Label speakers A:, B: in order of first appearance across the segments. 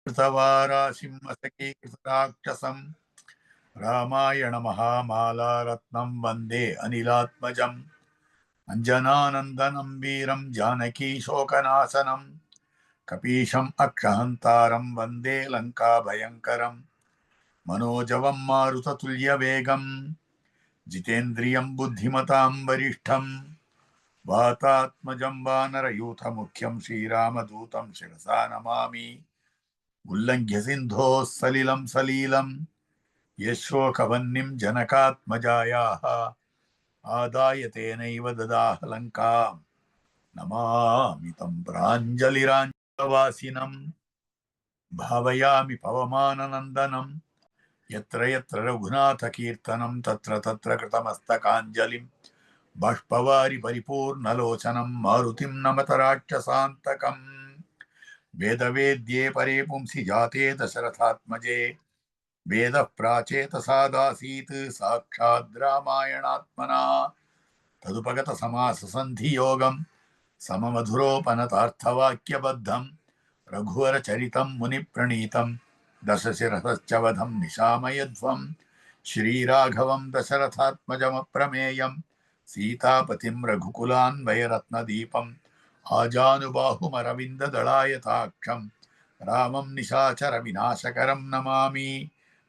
A: कृतवारासिंहसखीकृतराक्षसं रामायण महामालारत्नं वन्दे अनिलात्मजम् अञ्जनानन्दनं वीरं जानकी शोकनाशनं कपीशम् अक्षहन्तारं वन्दे लङ्काभयङ्करं मनोजवं मारुततुल्यवेगं जितेन्द्रियं बुद्धिमतां वरिष्ठं वातात्मजं वानरयूथमुख्यं श्रीरामदूतं शिरसा नमामि उल्लङ्घ्य सिन्धोः सलिलं सलीलं यशोकवह्निं जनकात्मजायाः आदाय तेनैव ददाह लङ्कां नमामि तं प्राञ्जलिराञ्जलवासिनं भावयामि पवमाननन्दनं यत्र यत्र रघुनाथकीर्तनं तत्र तत्र कृतमस्तकाञ्जलिं बाष्पवारि परिपूर्णलोचनं मारुतिं नमत राक्षसान्तकम् वेदवेद्ये परे पुंसि जाते दशरथात्मजे वेदः प्राचेतसादासीत् साक्षाद् रामायणात्मना तदुपगतसमाससन्धियोगं सममधुरोपनतार्थवाक्यबद्धं रघुवरचरितं मुनिप्रणीतं दशशिरसश्च वधं निशामयध्वं श्रीराघवं दशरथात्मजमप्रमेयं सीतापतिं रघुकुलान्वयरत्नदीपम् आजानुबाहुमरविन्ददलायताक्षं रामं निशाचरविनाशकरं नमामि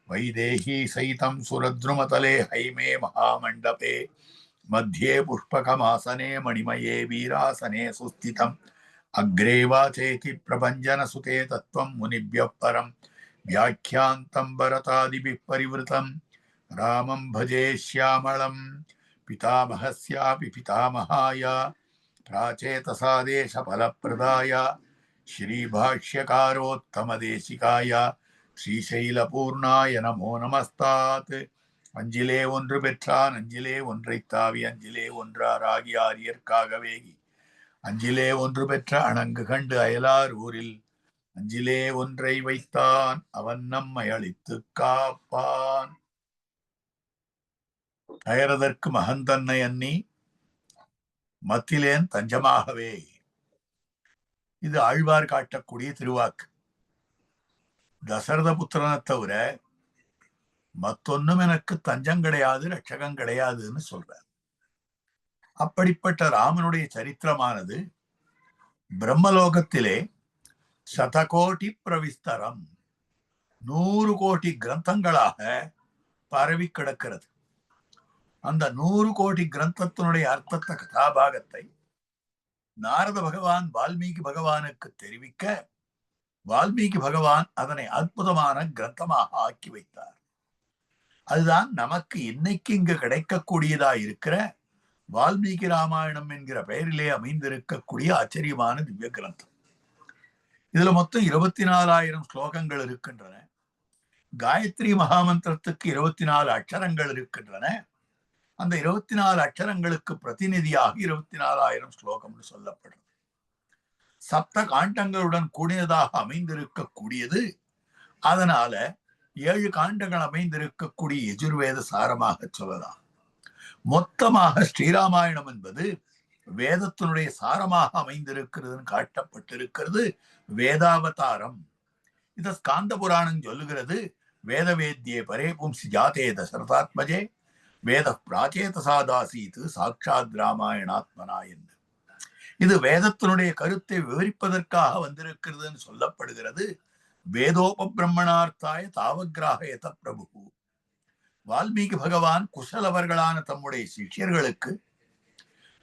A: वैदेही सहितं सुरद्रुमतले हैमे महामण्डपे मध्ये पुष्पकमासने मणिमये वीरासने सुस्थितम् अग्रे वाचेति प्रभञ्जनसुते तत्त्वं मुनिभ्यः परं व्याख्यान्तं भरतादिभिः परिवृतं रामं भजे श्यामलं पितामहस्यापि पितामहाय प्राचेतसादेशफलप्रदाय श्रीभाष्यकारोत्तमदेशिकाय श्रीशैलपूर्णाय नमो नमस्तात् அஞ்சிலே ஒன்று பெற்றான் அஞ்சிலே ஒன்றைத் தாவி அஞ்சிலே ஒன்றாராகி ஆரியர்க்காகவேகி அஞ்சிலே ஒன்று பெற்ற அணங்கு கண்டு அயலார் ஊரில் அஞ்சிலே ஒன்றை வைத்தான் அவன் நம்மை அழித்து காப்பான். அயரதற்கு மகந்தன்னை அன்னி மத்திலேன் தஞ்சமாகவே. இது ஆழ்வார் காட்டக்கூடிய திருவாக்கு. தசரத புத்திரனை தவிர மத்தொன்னும் எனக்கு தஞ்சம் கிடையாது, ரட்சகம் கிடையாதுன்னு சொல்றார். அப்படிப்பட்ட ராமனுடைய சரித்திரமானது பிரம்மலோகத்திலே சதகோடி பிரவிஸ்தரம் 100 கோடி கிரந்தங்களாக பரவி கிடக்கிறது. அந்த 100 கோடி கிரந்தத்தினுடைய அர்த்தத்தை கதாபாகத்தை நாரத பகவான் வால்மீகி பகவானுக்கு தெரிவிக்க வால்மீகி பகவான் அதனை அற்புதமான கிரந்தமாக ஆக்கி வைத்தார். அதுதான் நமக்கு இன்னைக்கு இங்கு கிடைக்கக்கூடியதா இருக்கிற வால்மீகி ராமாயணம் என்கிற பெயரிலே அமைந்திருக்கக்கூடிய ஆச்சரியமான திவ்ய கிரந்தம். இதுல மொத்தம் 24,000 ஸ்லோகங்கள் இருக்கின்றன. காயத்ரி மகாமந்திரத்துக்கு 24 அக்ஷரங்கள் இருக்கின்றன. அந்த 24 அக்ஷரங்களுக்கு பிரதிநிதியாக 24,000 ஸ்லோகம்னு சொல்லப்படுறது. சப்த காண்டங்களுடன் கூடியதாக அமைந்திருக்கக்கூடியது. அதனால 7 காண்டங்கள் அமைந்திருக்கக்கூடிய யஜுர்வேத சாரமாக சொல்லலாம். மொத்தமாக ஸ்ரீராமாயணம் என்பது வேதத்தினுடைய சாரமாக அமைந்திருக்கிறதுன்னு காட்டப்பட்டிருக்கிறது. வேதாவதாரம். இத ஸ்காந்த புராணம் சொல்லுகிறது. வேதவேத்யே பரே பும்சி ஜாதே தசரதாத்மஜே வேத பிராச்சேதசாதாசீத்து சாட்சாத் ராமாயணாத்மனா என்று. இது வேதத்தினுடைய கருத்தை விவரிப்பதற்காக வந்திருக்கிறதுன்னு சொல்லப்படுகிறது. வேதோபபிரம்மணார்த்தாய தாவகிராகயத பிரபு. வால்மீகி பகவான் குசலவர்களான தம்முடைய சிஷ்யர்களுக்கு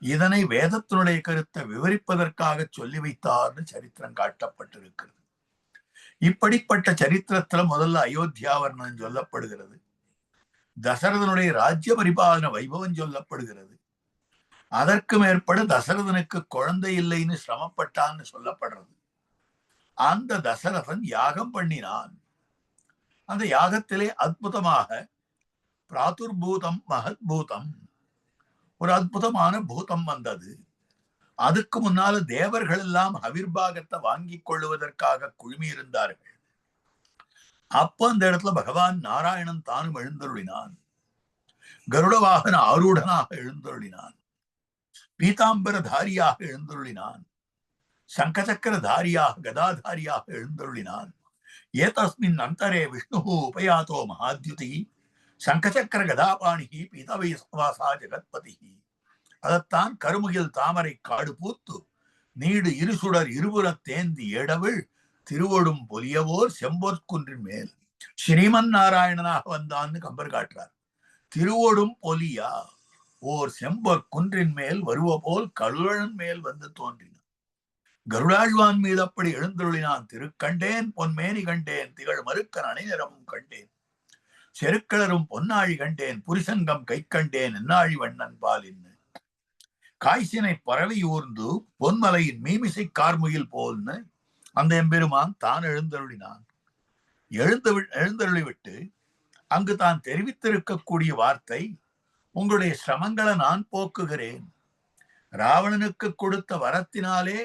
A: இதனை வேதத்தினுடைய கருத்தை விவரிப்பதற்காக சொல்லி வைத்தார்னு சரித்திரம் காட்டப்பட்டிருக்கிறது. இப்படிப்பட்ட சரித்திரத்துல முதல்ல அயோத்தியாவர்ணம் சொல்லப்படுகிறது. தசரதனுடைய ராஜ்ய பரிபாலன வைபவம் சொல்லப்படுகிறது. அதற்கு மேற்பட தசரதனுக்கு குழந்தை இல்லைன்னு சிரமப்பட்டான்னு சொல்லப்படுறது. அந்த தசரதன் யாகம் பண்ணினான். அந்த யாகத்திலே அற்புதமாக பிராதுர்பூதம் மகத்பூதம், ஒரு அற்புதமான பூதம் வந்தது. அதுக்கு முன்னால தேவர்கள் எல்லாம் அவிர்பாகத்தை வாங்கி கொள்ளுவதற்காக குழுமி இருந்தார்கள். அப்ப அந்த இடத்துல பகவான் நாராயணன் தானும் எழுந்தருளினான். கருட வாகன ஆரூடனாக எழுந்தருளினான். பீதாம்பர தாரியாக எழுந்தருளினான். சங்கசக்கர தாரியாக கதாதாரியாக எழுந்தருளினான். ஏதஸ்மின் அந்தரே விஷ்ணு உபயாதோ மகாத்யுதி சங்கசக்கர கதாபாணிகி பீதவாசா ஜெகத்பதி. அதத்தான் கருமுகில் தாமரை காடு பூத்து நீடு இருசுடர் இருபுற தேந்தி ஏடவிழ் திருவொடும் பொலியவோர் செம்பொற்குன்றின் மேல். ஸ்ரீமன் நாராயணனாக வந்தான்னு கம்பர் காட்டுறார். திருவொடும் பொலியா ஓர் செம்பொற் குன்றின் மேல் வருவ போல் கழுழன் மேல் வந்து தோன்றினான். கருடாழ்வான் மீது அப்படி எழுந்தருளினான். திருக்கண்டேன் பொன்மேனி கண்டேன் திகழ் மறுக்கன் அணிநிறமும் கண்டேன் செருக்களரும் பொன்னாழி கண்டேன் புரிசங்கம் கை கண்டேன் என்னாழி வண்ணன் பால் என்ன. காய்ச்சினை பறவை ஊர்ந்து பொன்மலையின் மீமிசை கார்முகில் போல்னு அந்த எம்பெருமான் தான் எழுந்தருளினான். எழுந்தருளி விட்டு அங்கு தான் தெரிவித்திருக்கக்கூடிய வார்த்தை, உங்களுடைய சிரமங்களை நான் போக்குகிறேன். ராவணனுக்கு கொடுத்த வரத்தினாலே,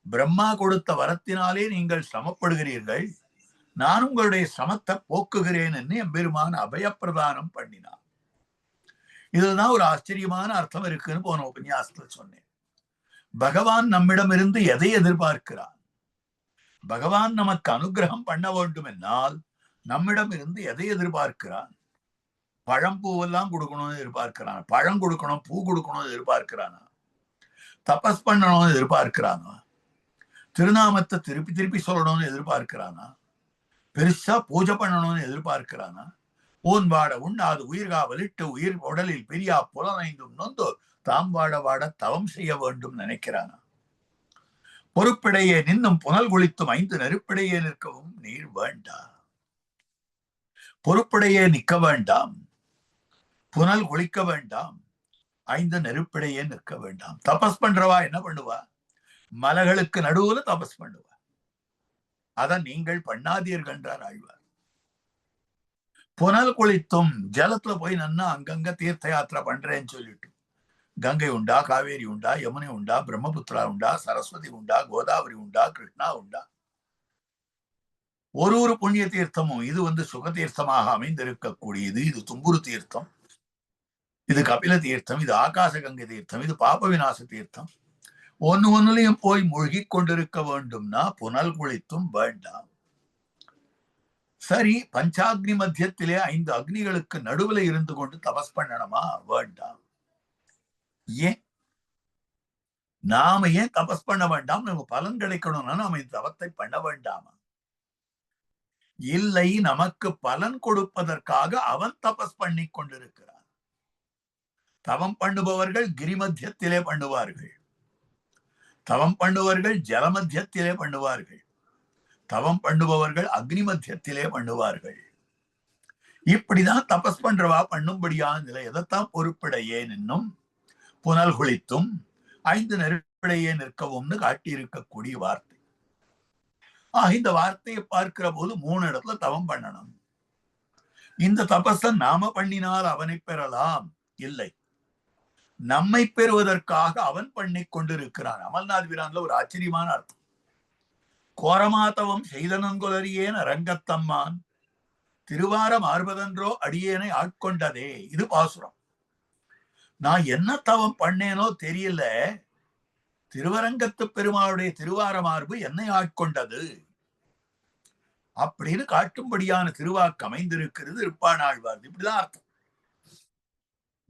A: பிரம்மா கொடுத்த வரத்தினாலே நீங்கள் சிரமப்படுகிறீர்கள், நான் உங்களுடைய சிரமத்தை போக்குகிறேன் என்று எம்பெருமான் அபயப்பிரதானம் பண்ணினான். இதுதான் ஒரு ஆச்சரியமான அர்த்தம் இருக்குன்னு போன உபன்யாசத்துல சொன்னேன். பகவான் நம்மிடமிருந்து எதை எதிர்பார்க்கிறான்? பகவான் நமக்கு அனுகிரகம் பண்ண வேண்டும் என்னால் நம்மிடம் இருந்து எதை எதிர்பார்க்கிறான்? பழம்பூவெல்லாம் கொடுக்கணும்னு எதிர்பார்க்கிறான், பழம் கொடுக்கணும், பூ கொடுக்கணும்னு எதிர்பார்க்கிறானா? தபஸ் பண்ணணும்னு எதிர்பார்க்கிறானா? திருநாமத்தை திருப்பி திருப்பி சொல்லணும்னு எதிர்பார்க்கிறானா? பெருசா பூஜை பண்ணணும்னு எதிர்பார்க்கிறானா? ஊன் வாட உண்ணாது உயிர்காவலிட்டு உயிர் உடலில் பிரியா புலனைந்தும் நொந்து தாம் வாட வாட தவம் செய்ய வேண்டும் நினைக்கிறானா? பொறுப்பிடையே நின்னும் புனல் குளித்தும் 5 நெருப்பிடையே நிற்கவும் நீர் வேண்டாம். பொறுப்பிடையே நிற்க வேண்டாம், புனல் குளிக்க வேண்டாம், 5 நெருப்பிடையே நிற்க வேண்டாம். தபஸ் பண்றவா என்ன பண்ணுவா? மலைகளுக்கு நடுவுல தபஸ் பண்ணுவா. அத நீங்கள் பண்ணாதீர்கள் என்றார் ஆழ்வார். புனல் குளித்தும் ஜலத்துல போய் நன்னா அங்கங்க தீர்த்த யாத்திரை பண்றேன்னு சொல்லிட்டு, கங்கை உண்டா, காவேரி உண்டா, யமுனை உண்டா, பிரம்மபுத்திரா உண்டா, சரஸ்வதி உண்டா, கோதாவரி உண்டா, கிருஷ்ணா உண்டா, ஒரு புண்ணிய தீர்த்தமும் இது சுக தீர்த்தமாக அமைந்திருக்கக்கூடியது. இது தும்புரு தீர்த்தம், இது கபில தீர்த்தம், இது ஆகாச கங்கை தீர்த்தம், இது பாப விநாச தீர்த்தம். ஒன்னுலயும் போய் மூழ்கி கொண்டிருக்க வேண்டும்னா புனல் குளித்தும் வேண்டாம். சரி, பஞ்சாக்னி மத்தியத்திலே 5 அக்னிகளுக்கு நடுவுல இருந்து கொண்டு தபஸ் பண்ணணுமா? வேண்டாம். ஏன் நாம ஏன் தபஸ் பண்ண வேண்டாம்? நமக்கு பலன் கிடைக்கணும்னா நாம இந்த தவத்தை பண்ண வேண்டாமா? இல்லை, நமக்கு பலன் கொடுப்பதற்காக அவன் தபஸ் பண்ணி கொண்டிருக்கிறான். தவம் பண்ணுபவர்கள் கிரிமத்தியத்திலே பண்ணுவார்கள், தவம் பண்ணுபவர்கள் ஜலமத்தியத்திலே பண்ணுவார்கள், தவம் பண்ணுபவர்கள் அக்னி மத்தியத்திலே பண்ணுவார்கள். இப்படிதான் தபஸ் பண்றவா பண்ணும்படியான நிலை. எதைத்தான் பொறுப்பிடையே நின்னும் புனல் குளித்தும் 5 நெருப்பிடையே நிற்கவும்னு காட்டியிருக்கக்கூடிய வார்த்தை. இந்த வார்த்தையை பார்க்கிற போது 3 இடத்துல தவம் பண்ணணும். இந்த தபஸ நாம பண்ணினால் அவனை பெறலாம், இல்லை, நம்மை பெறுவதற்காக அவன் பண்ணி கொண்டிருக்கிறான். அமல்நாத் வீரான்ல ஒரு ஆச்சரியமான அர்த்தம். கோரமாதவம் செய்தனங்கொலறியேன் அரங்கத்தம்மான் திருவாரம் ஆர்வதன்றோ அடியேனை ஆட்கொண்டதே. இது பாசுரம். நான் என்ன தவம் பண்ணேனோ தெரியல, திருவரங்கத்து பெருமாளுடைய திருவார மார்பு என்னை ஆட்கொண்டது அப்படின்னு காட்டும்படியான திருவாக்கு அமைந்திருக்கிறது இருப்பானாழ்வார். இப்படிதான் அர்த்தம்.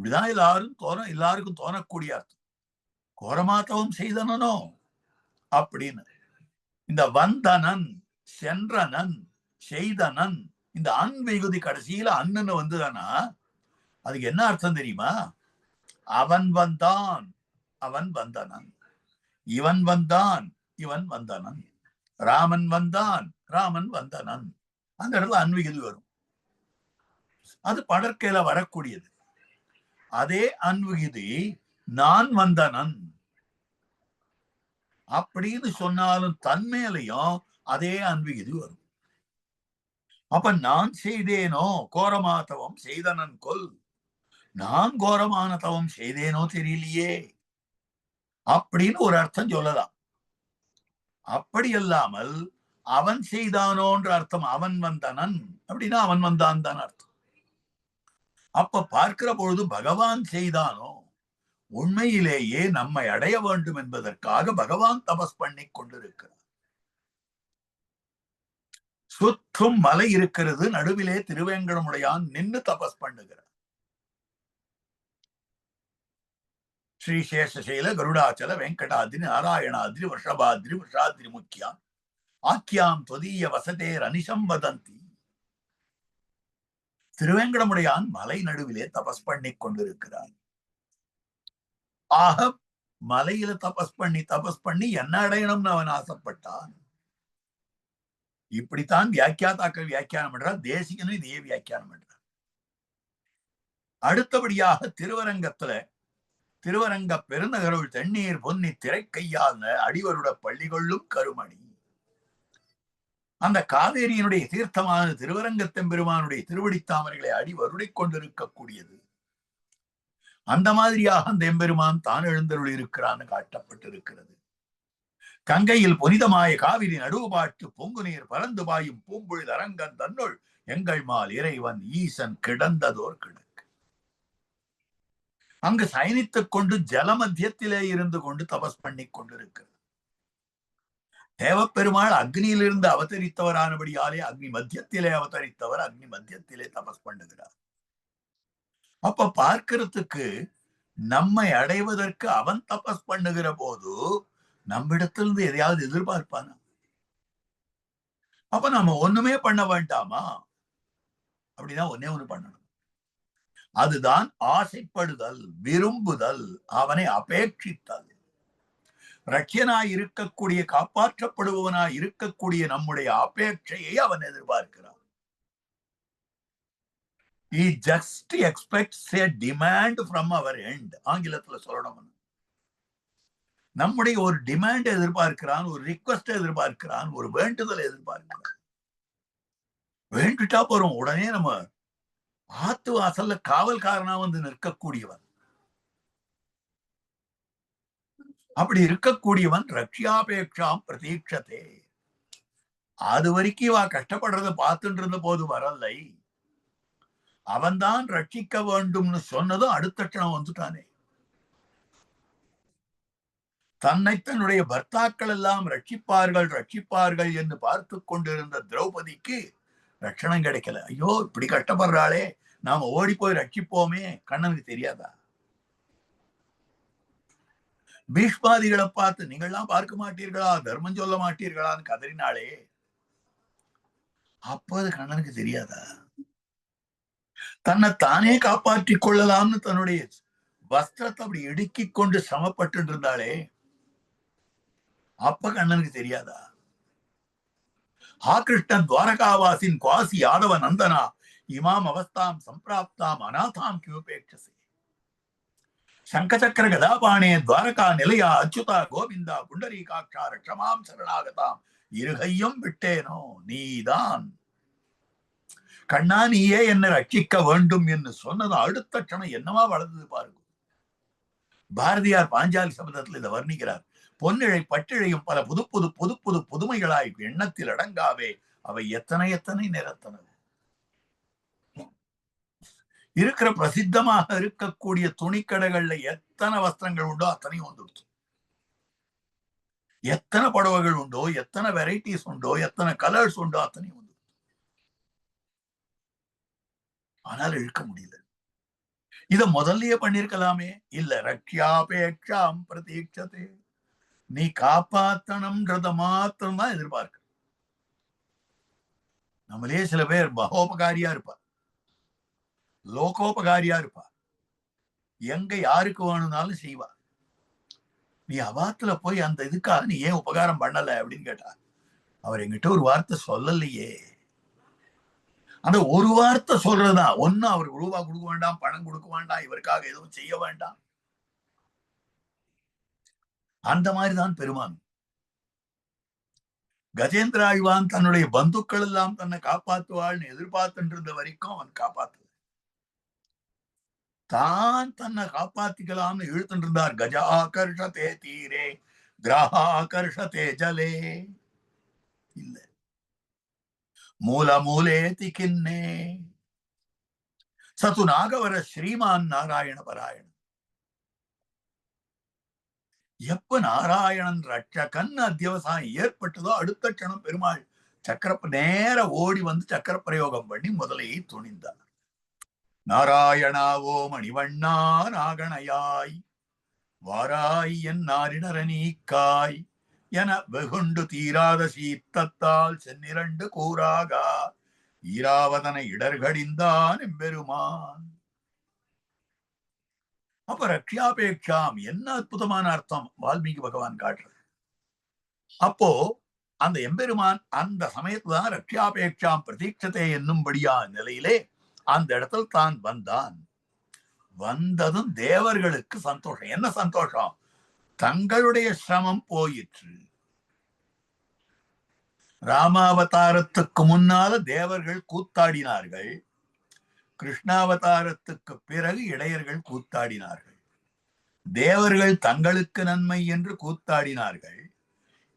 A: இப்படிதான் எல்லாருக்கும் தோணக்கூடிய அர்த்தம். கோரமாத்தவம் செய்தனோ அப்படின்னு. இந்த வந்தனன், சென்றனன், செய்தனன், இந்த அன் மிகுதி கடைசியில அண்ணன்னு வந்துதானா அதுக்கு என்ன அர்த்தம் தெரியுமா? அவன் வந்தான், அவன் வந்தனன், இவன் வந்தான், இவன் வந்தனன், ராமன் வந்தான், ராமன் வந்தனன். அந்த இடத்துல அன்விகுதி வரும். அது படற்கையில வரக்கூடியது. அதே அன்விகுதி நான் வந்தனன் அப்படின்னு சொன்னாலும் தன்மேலையும் அதே அன்விகுதி வரும். அப்ப நான் செய்தேனோ கோரமாதவம் செய்தனன் கொல், நான் கோரமான தவம் செய்தேனோ தெரியலையே அப்படின்னு ஒரு அர்த்தம் சொல்லலாம். அப்படி அல்லாமல் அவன் செய்தானோன்ற அர்த்தம், அவன் வந்தனன் அப்படின்னா அவன் வந்தான் தான் அர்த்தம். அப்ப பார்க்கிற பொழுது பகவான் செய்தானோ, உண்மையிலேயே நம்மை அடைய வேண்டும் என்பதற்காக பகவான் தபஸ் பண்ணி கொண்டிருக்கிறார். சுற்றும் மலை இருக்கிறது, நடுவிலே திருவேங்கடமுடையான் நின்று தபஸ் பண்ணுகிறார். ஸ்ரீசேஷசைல கருடாச்சல வெங்கடாத்ரி நாராயணாத்ரி வருஷபாத்ரி வருஷாத்ரி முக்கியா ஆக்கியாம் தொதீய வசதேர் அனிஷம் வதந்தி. திருவேங்கடமுடையான் மலை நடுவிலே தபஸ் பண்ணி கொண்டிருக்கிறார். ஆக மலையில தபஸ் பண்ணி என்ன அடையணும்னு அவன் ஆசைப்பட்டான். இப்படித்தான் வியாக்கியாதாக்கள் வியாக்கியானம் பண்றார். தேசிகனும் இதையே வியாக்கியானம் பண்றார். அடுத்தபடியாக திருவரங்க பெருநகருள் தென்னீர் பொன்னி திரைக்கையால் அடிவருட பள்ளிகொள்ளும் கருமணி. அந்த காவேரியினுடைய தீர்த்தமான திருவரங்கத்தெம்பெருமானுடைய திருவடித்தாமரைகளை அடிவருடை கொண்டிருக்கக்கூடியது. அந்த மாதிரியாக அந்த எம்பெருமான் தான் எழுந்தருள் இருக்கிறான்னு காட்டப்பட்டிருக்கிறது. கங்கையில் புனிதமாய காவிரி நடுவுபாட்டு பொங்கு நீர் பறந்து பாயும் பூம்பொழில் அரங்கன் தன்னுள் எங்கள் மால் இறைவன் ஈசன் கிடந்ததோர் கிடக்கு. அங்கு சயனித்துக் கொண்டு ஜல மத்தியத்திலே இருந்து கொண்டு தபஸ் பண்ணி கொண்டிருக்கிறது. தேவப்பெருமாள் அக்னியிலிருந்து அவதரித்தவரானபடியாலே அக்னி மத்தியத்திலே அவதரித்தவர் அக்னி மத்தியத்திலே தபஸ் பண்ணுகிறார். அப்ப பார்க்கிறதுக்கு நம்மை அடைவதற்கு அவன் தபஸ் பண்ணுகிற போது நம்மிடத்திலிருந்து எதையாவது எதிர்பார்ப்பானா? அப்ப நம்ம ஒண்ணுமே பண்ண வேண்டாமா? அப்படின்னா ஒன்னே ஒண்ணு பண்ணணும். அதுதான் ஆசைப்படுதல், விரும்புதல், அவனை அபேட்சித்தல். ரட்சியனாய் இருக்கக்கூடிய, காப்பாற்றப்படுபவனாய் இருக்கக்கூடிய நம்முடைய அபேட்சையை அவன் எதிர்பார்க்கிறான். He just expects a demand from our end. ஆங்கிலத்துல சொல்லணும், நம்முடைய ஒரு டிமாண்ட் எதிர்பார்க்கிறான், ஒரு ரிக்வெஸ்ட் எதிர்பார்க்கிறான், ஒரு வேண்டுதல் எதிர்பார்க்கிறான். வேண்டுட்டா போறோம், உடனே நம்ம ஆத்து வாசல்ல காவல்காரனா வந்து நிற்கக்கூடியவன். அப்படி இருக்கக்கூடியவன் ரக்ஷாபேட்சாம் பிரதீட்சத்தே. அது வரைக்கும் இவா கஷ்டப்படுறத பார்த்துட்டு இருந்த போது வரலை, அவன்தான் ரட்சிக்க வேண்டும்னு சொன்னதும் அடுத்த க்ஷணம் வந்துட்டானே. தன்னை தன்னுடைய பர்த்தாக்கள் எல்லாம் ரட்சிப்பார்கள் என்று பார்த்து கொண்டிருந்த திரௌபதிக்கு ரட்சணம் கிடைக்கல. ஐயோ இப்படி கஷ்டப்படுறாளே, நாம ஓடி போய் ரட்சிப்போமே, கண்ணனுக்கு தெரியாதா? பீஷ்மாதிகளை பார்த்து நீங்கள்லாம் பார்க்க மாட்டீர்களா, தர்மம் சொல்ல மாட்டீர்களான்னு கதறினாளே, அப்போது கண்ணனுக்கு தெரியாதா? தன்னை தானே காப்பாற்றிக் கொள்ளலாம்னு தன்னுடைய வஸ்திரத்தை அப்படி இடுக்கிக் கொண்டு சிரமப்பட்டு இருந்தாளே, அப்ப கண்ணனுக்கு தெரியாதா? கிருஷ்ணன் துவாரகாவாசின் குவாசி யாதவ நந்தனா இமாம் அவஸ்தாம் சம்பிராப்தாம் அநாதாம் கியூபேட்சசே. சங்கசக்கர கதாபாணே துவாரகா நிலையா அச்சுதா கோவிந்தா புண்டரீகாட்சா ரட்சமாம் சரணாகதாம் இருகையும் விட்டேனோ. நீதான் கண்ணா, நீயே என்னை ரட்சிக்க வேண்டும் என்று சொன்னது அடுத்த க்ஷணம் என்னவா வளர்ந்தது பாருங்க. பாரதியார் பாஞ்சாலி சபதத்தில் இதை வர்ணிக்கிறார். பொன்னிழை பட்டிழையும் பல புது புது புது புது புதுமைகளாய் எண்ணத்தில் அடங்காவே அவை எத்தனை எத்தனை நிறத்தனவு. இருக்கிற பிரசித்தமாக இருக்கக்கூடிய துணிக்கடைகள்ல எத்தனை வஸ்திரங்கள் உண்டோ அத்தனையும் வந்துடுச்சு. எத்தனை புடவைகள் உண்டோ, எத்தனை வெரைட்டிஸ் உண்டோ, எத்தனை கலர்ஸ் உண்டோ அத்தனையும் வந்து. ஆனால் இழுக்க முடியல. இத முதல்லயே பண்ணிருக்கலாமே. இல்ல, ரக்ஷாபேட்சாம் பிரதீட்சதே. நீ காப்பாத்தணும்ன்றத மாத்திரம் தான் எதிர்பார்க்க. நம்மளே சில பேர் மகோபகாரியா இருப்பா, லோகோபகாரியா இருப்பா, எங்க யாருக்கு வேணும்னாலும் செய்வா. நீ அவாத்துல போய் அந்த இதுக்காக நீ ஏன் உபகாரம் பண்ணல அப்படின்னு கேட்டா, அவர் எங்கிட்ட ஒரு வார்த்தை சொல்லலையே. அந்த ஒரு வார்த்தை சொல்றதுதான். ஒன்னும் அவருக்கு ரூபா கொடுக்க வேண்டாம், பணம் கொடுக்க வேண்டாம், இவருக்காக எதுவும் செய்ய வேண்டாம். அந்த மாதிரிதான் பெருமான். கஜேந்திர ஆழ்வான் தன்னுடைய பந்துக்கள் எல்லாம் தன்னை காப்பாற்றுவாள்னு எதிர்பார்த்துட்டு இருந்த வரைக்கும் அவன் காப்பாத்து, தான் தன்னை காப்பாத்திக்கலாம்னு இழுத்துட்டு இருந்தார். கஜாகர்ஷதே தீரே கிரஹாகர்ஷதே ஜலே. இல்ல, மூல மூலேதி கிண்ணே சத்து நாகவர ஸ்ரீமான் நாராயண பராயணன். எப்ப நாராயணன் ரட்சகன் அத்தியவசாயம் ஏற்பட்டதோ அடுத்த க்ஷணம் பெருமாள் நேர ஓடி வந்து சக்கர பிரயோகம் பண்ணி முதலையை துணிந்தார். நாராயணாவோ மணிவண்ணா நாகணையாய் வாராய் என் நாரினரனீக்காய் என வெகுண்டு தீராத சீத்தத்தால் சென்னிரண்டு கூறாக ஈராவதனை இடர்கடிந்தான் எம்பெருமான். அப்ப ரக்ஷாபேட்சாம் என்ன அற்புதமான அர்த்தம் வால்மீகி பகவான் காட்டுற. அப்போ அந்த எம்பெருமான் அந்த சமயத்துதான் ரக்ஷாபேட்சாம் பிரதீட்சத்தை என்னும்படியா நிலையிலே அந்த இடத்தில் தான் வந்தான். வந்ததும் தேவர்களுக்கு சந்தோஷம். என்ன சந்தோஷம்? தங்களுடைய சிரமம் போயிற்று. ராமாவதாரத்துக்கு முன்னால தேவர்கள் கூத்தாடினார்கள். கிருஷ்ணாவதாரத்துக்கு பிறகு இடையர்கள் கூத்தாடினார்கள். தேவர்கள் தங்களுக்கு நன்மை என்று கூத்தாடினார்கள்.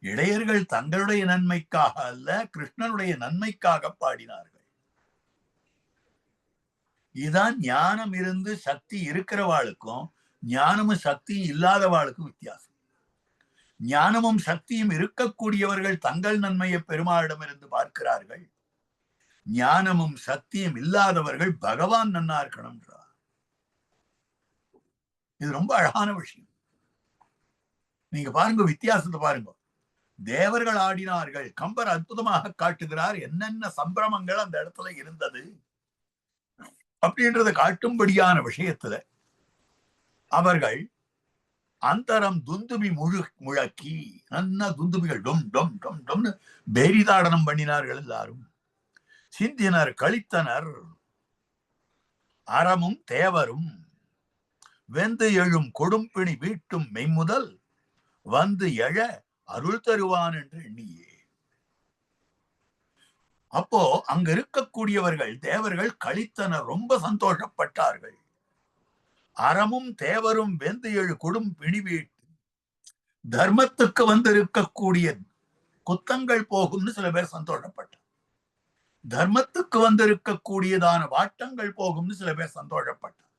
A: இடையர்கள் தங்களுடைய நன்மைக்காக அல்ல, கிருஷ்ணனுடைய நன்மைக்காக பாடினார்கள். இதுதான் ஞானம் இருந்து சக்தி இருக்கிறவாளுக்கும் ஞானமும் சக்தியும் இல்லாதவாளுக்கும் வித்தியாசம். ஞானமும் சக்தியும் இருக்கக்கூடியவர்கள் தங்கள் நன்மையை பெருமாளிடமிருந்து பார்க்கிறார்கள். ஞானமும் சக்தியும் இல்லாதவர்கள் பகவான் நன்னா இருக்கணும்ன்றார். இது ரொம்ப அழகான விஷயம். நீங்க பாருங்க, வித்தியாசத்தை பாருங்க. தேவர்கள் ஆடினார்கள். கம்பர் அற்புதமாக காட்டுகிறார் என்னென்ன சம்பிரமங்கள் அந்த இடத்துல இருந்தது அப்படின்றத காட்டும்படியான விஷயத்துல அவர்கள் அந்தரம் துந்துபி முழக்கி நன்னா துந்துபிகள் டொம் டொம் டொம் டொம்னு பேரிதாடனம் பண்ணினார்கள். எல்லாரும் சிந்தினர், கழித்தனர். அறமும் தேவரும் வெந்து எழும் கொடும்பிணி வீட்டும் மெய்முதல் வந்து எழ அருள் தருவான் என்று எண்ணியே. அப்போ அங்க இருக்கக்கூடியவர்கள் தேவர்கள் கழித்தனர், ரொம்ப சந்தோஷப்பட்டார்கள். அறமும் தேவரும் வெந்து எழு கொடும் பிணி வீட்டு, தர்மத்துக்கு வந்து இருக்கக்கூடிய குத்தங்கள் போகும்னு சில பேர் சந்தோஷப்பட்டார். தர்மத்துக்கு வந்து இருக்கக்கூடியதான வாட்டங்கள் போகும்னு சில பேர் சந்தோஷப்பட்டார்.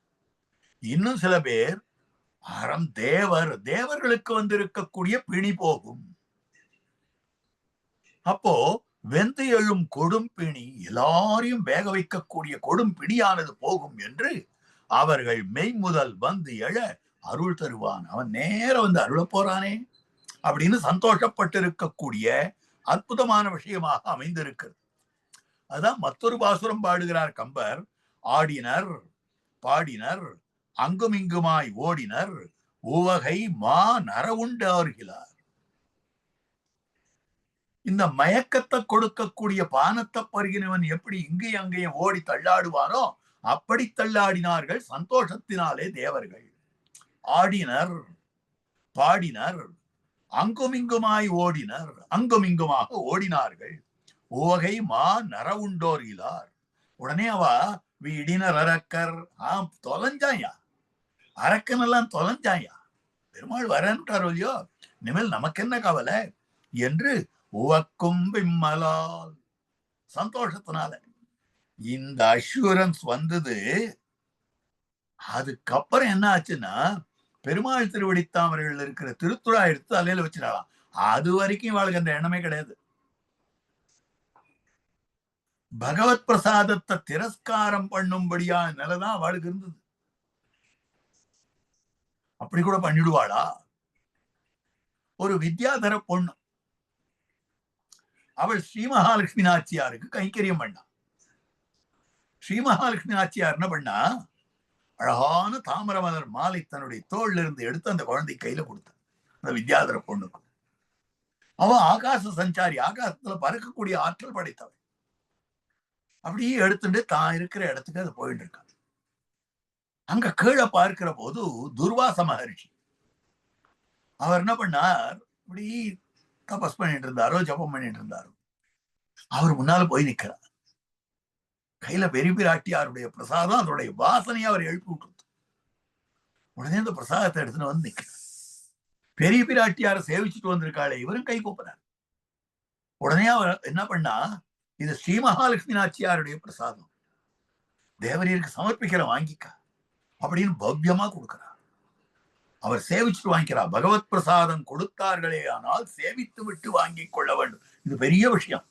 A: இன்னும் சில பேர் அறம் தேவர்களுக்கு வந்து இருக்கக்கூடிய பிணி போகும். அப்போ வெந்து எழும் கொடும் பிணி, எல்லாரையும் வேக வைக்கக்கூடிய கொடும் பிணியானது போகும் என்று அவர்கள் மெய்முதல் வந்து எழ அருள் தருவான். அவன் நேர வந்து அருள போறானே அப்படின்னு சந்தோஷப்பட்டிருக்கக்கூடிய அற்புதமான விஷயமாக அமைந்திருக்கிறது. அதான் மற்றொரு பாசுரம் பாடுகிறார் கம்பர். ஆடினர் பாடினர் அங்கும் இங்குமாய் ஓடினர் உவகை மா நர உண்டார்கிறார். இந்த மயக்கத்தை கொடுக்கக்கூடிய பானத்தை பருகினவன் எப்படி இங்கேயும் அங்கேயும் ஓடி தள்ளாடுவானோ அப்படி தள்ளாடினார்கள் சந்தோஷத்தினாலே தேவர்கள். ஆடினர் பாடினர் அங்குமிங்குமாய் ஓடினர், அங்குமிங்குமாக ஓடினார்கள். உவகை மா நர உண்டோர்கிறார். உடனே அவா வீடினர் அரக்கர் தொலைஞ்சாயா, அரக்கனெல்லாம் தொலைஞ்சாயா, பெருமாள் வரன்ட்டாரோ இல்லையோ, இனிமேல் நமக்கு என்ன கவலை என்று உவக்கும் விம்மலால் சந்தோஷத்தினால இந்த அஷூரன்ஸ் வந்தது. அதுக்கப்புறம் என்ன ஆச்சுன்னா பெருமாள் திருவடித்தாமர்கள் இருக்கிற திருத்துழா எடுத்து அலையில வச்சிடலாம். அது வரைக்கும் இவாளுக்கு அந்த எண்ணமே கிடையாது. பகவத் பிரசாதத்தை திரஸ்காரம் பண்ணும்படியா நிலைதான் அவளுக்கு இருந்தது. அப்படி கூட பண்ணிடுவாளா? ஒரு வித்யாதர பொண்ணு, அவள் ஸ்ரீ மகாலட்சுமி நாச்சியாருக்கு கைங்கரியம் பண்ணா. ஸ்ரீ மகாலட்சுமி நாச்சியார் என்ன பண்ணா, அழகான தாமர மலர் மாலை தன்னுடைய தோல்ல இருந்து எடுத்து அந்த குழந்தை கையில கொடுத்த அந்த வித்யாதர பொண்ணுக்கு. அவ ஆகாச சஞ்சாரி, ஆகாசத்துல பறக்கக்கூடிய ஆற்றல் படைத்தவள். அப்படியே எடுத்துட்டு தான் இருக்கிற இடத்துக்கு அது போயிட்டு இருக்காங்க. அங்க கீழே பார்க்கிற போது துர்வாச மகர்ஷி அவர் என்ன பண்ணார், இப்படி தபஸ் பண்ணிட்டு இருந்தாரோ ஜபம் பண்ணிட்டு இருந்தாரோ, அவர் முன்னால போய் நிக்கிறார். கையில பெரிய பிராட்டியாருடைய பிரசாதம், அதோடைய வாசனையை அவர் எழுப்பி விட்டு உடனே அந்த பிரசாதத்தை எடுத்துட்டு வந்து நிக்கிறார். பெரிய பிராட்டியாரை சேவிச்சுட்டு வந்திருக்காளே, இவரும் கை கூப்பினார். உடனே அவர் என்ன பண்ணா, இது ஸ்ரீ மகாலட்சுமி நாச்சியாருடைய பிரசாதம், தேவரீருக்கு சமர்ப்பிக்கிற வாங்கிக்க அப்படின்னு பவ்யமா கொடுக்கிறார். அவர் சேவிச்சுட்டு வாங்கிக்கிறார். பகவத் பிரசாதம் கொடுத்தார்களே ஆனால் சேவித்து விட்டு வாங்கி கொள்ள வேண்டும். இது பெரிய விஷயம்.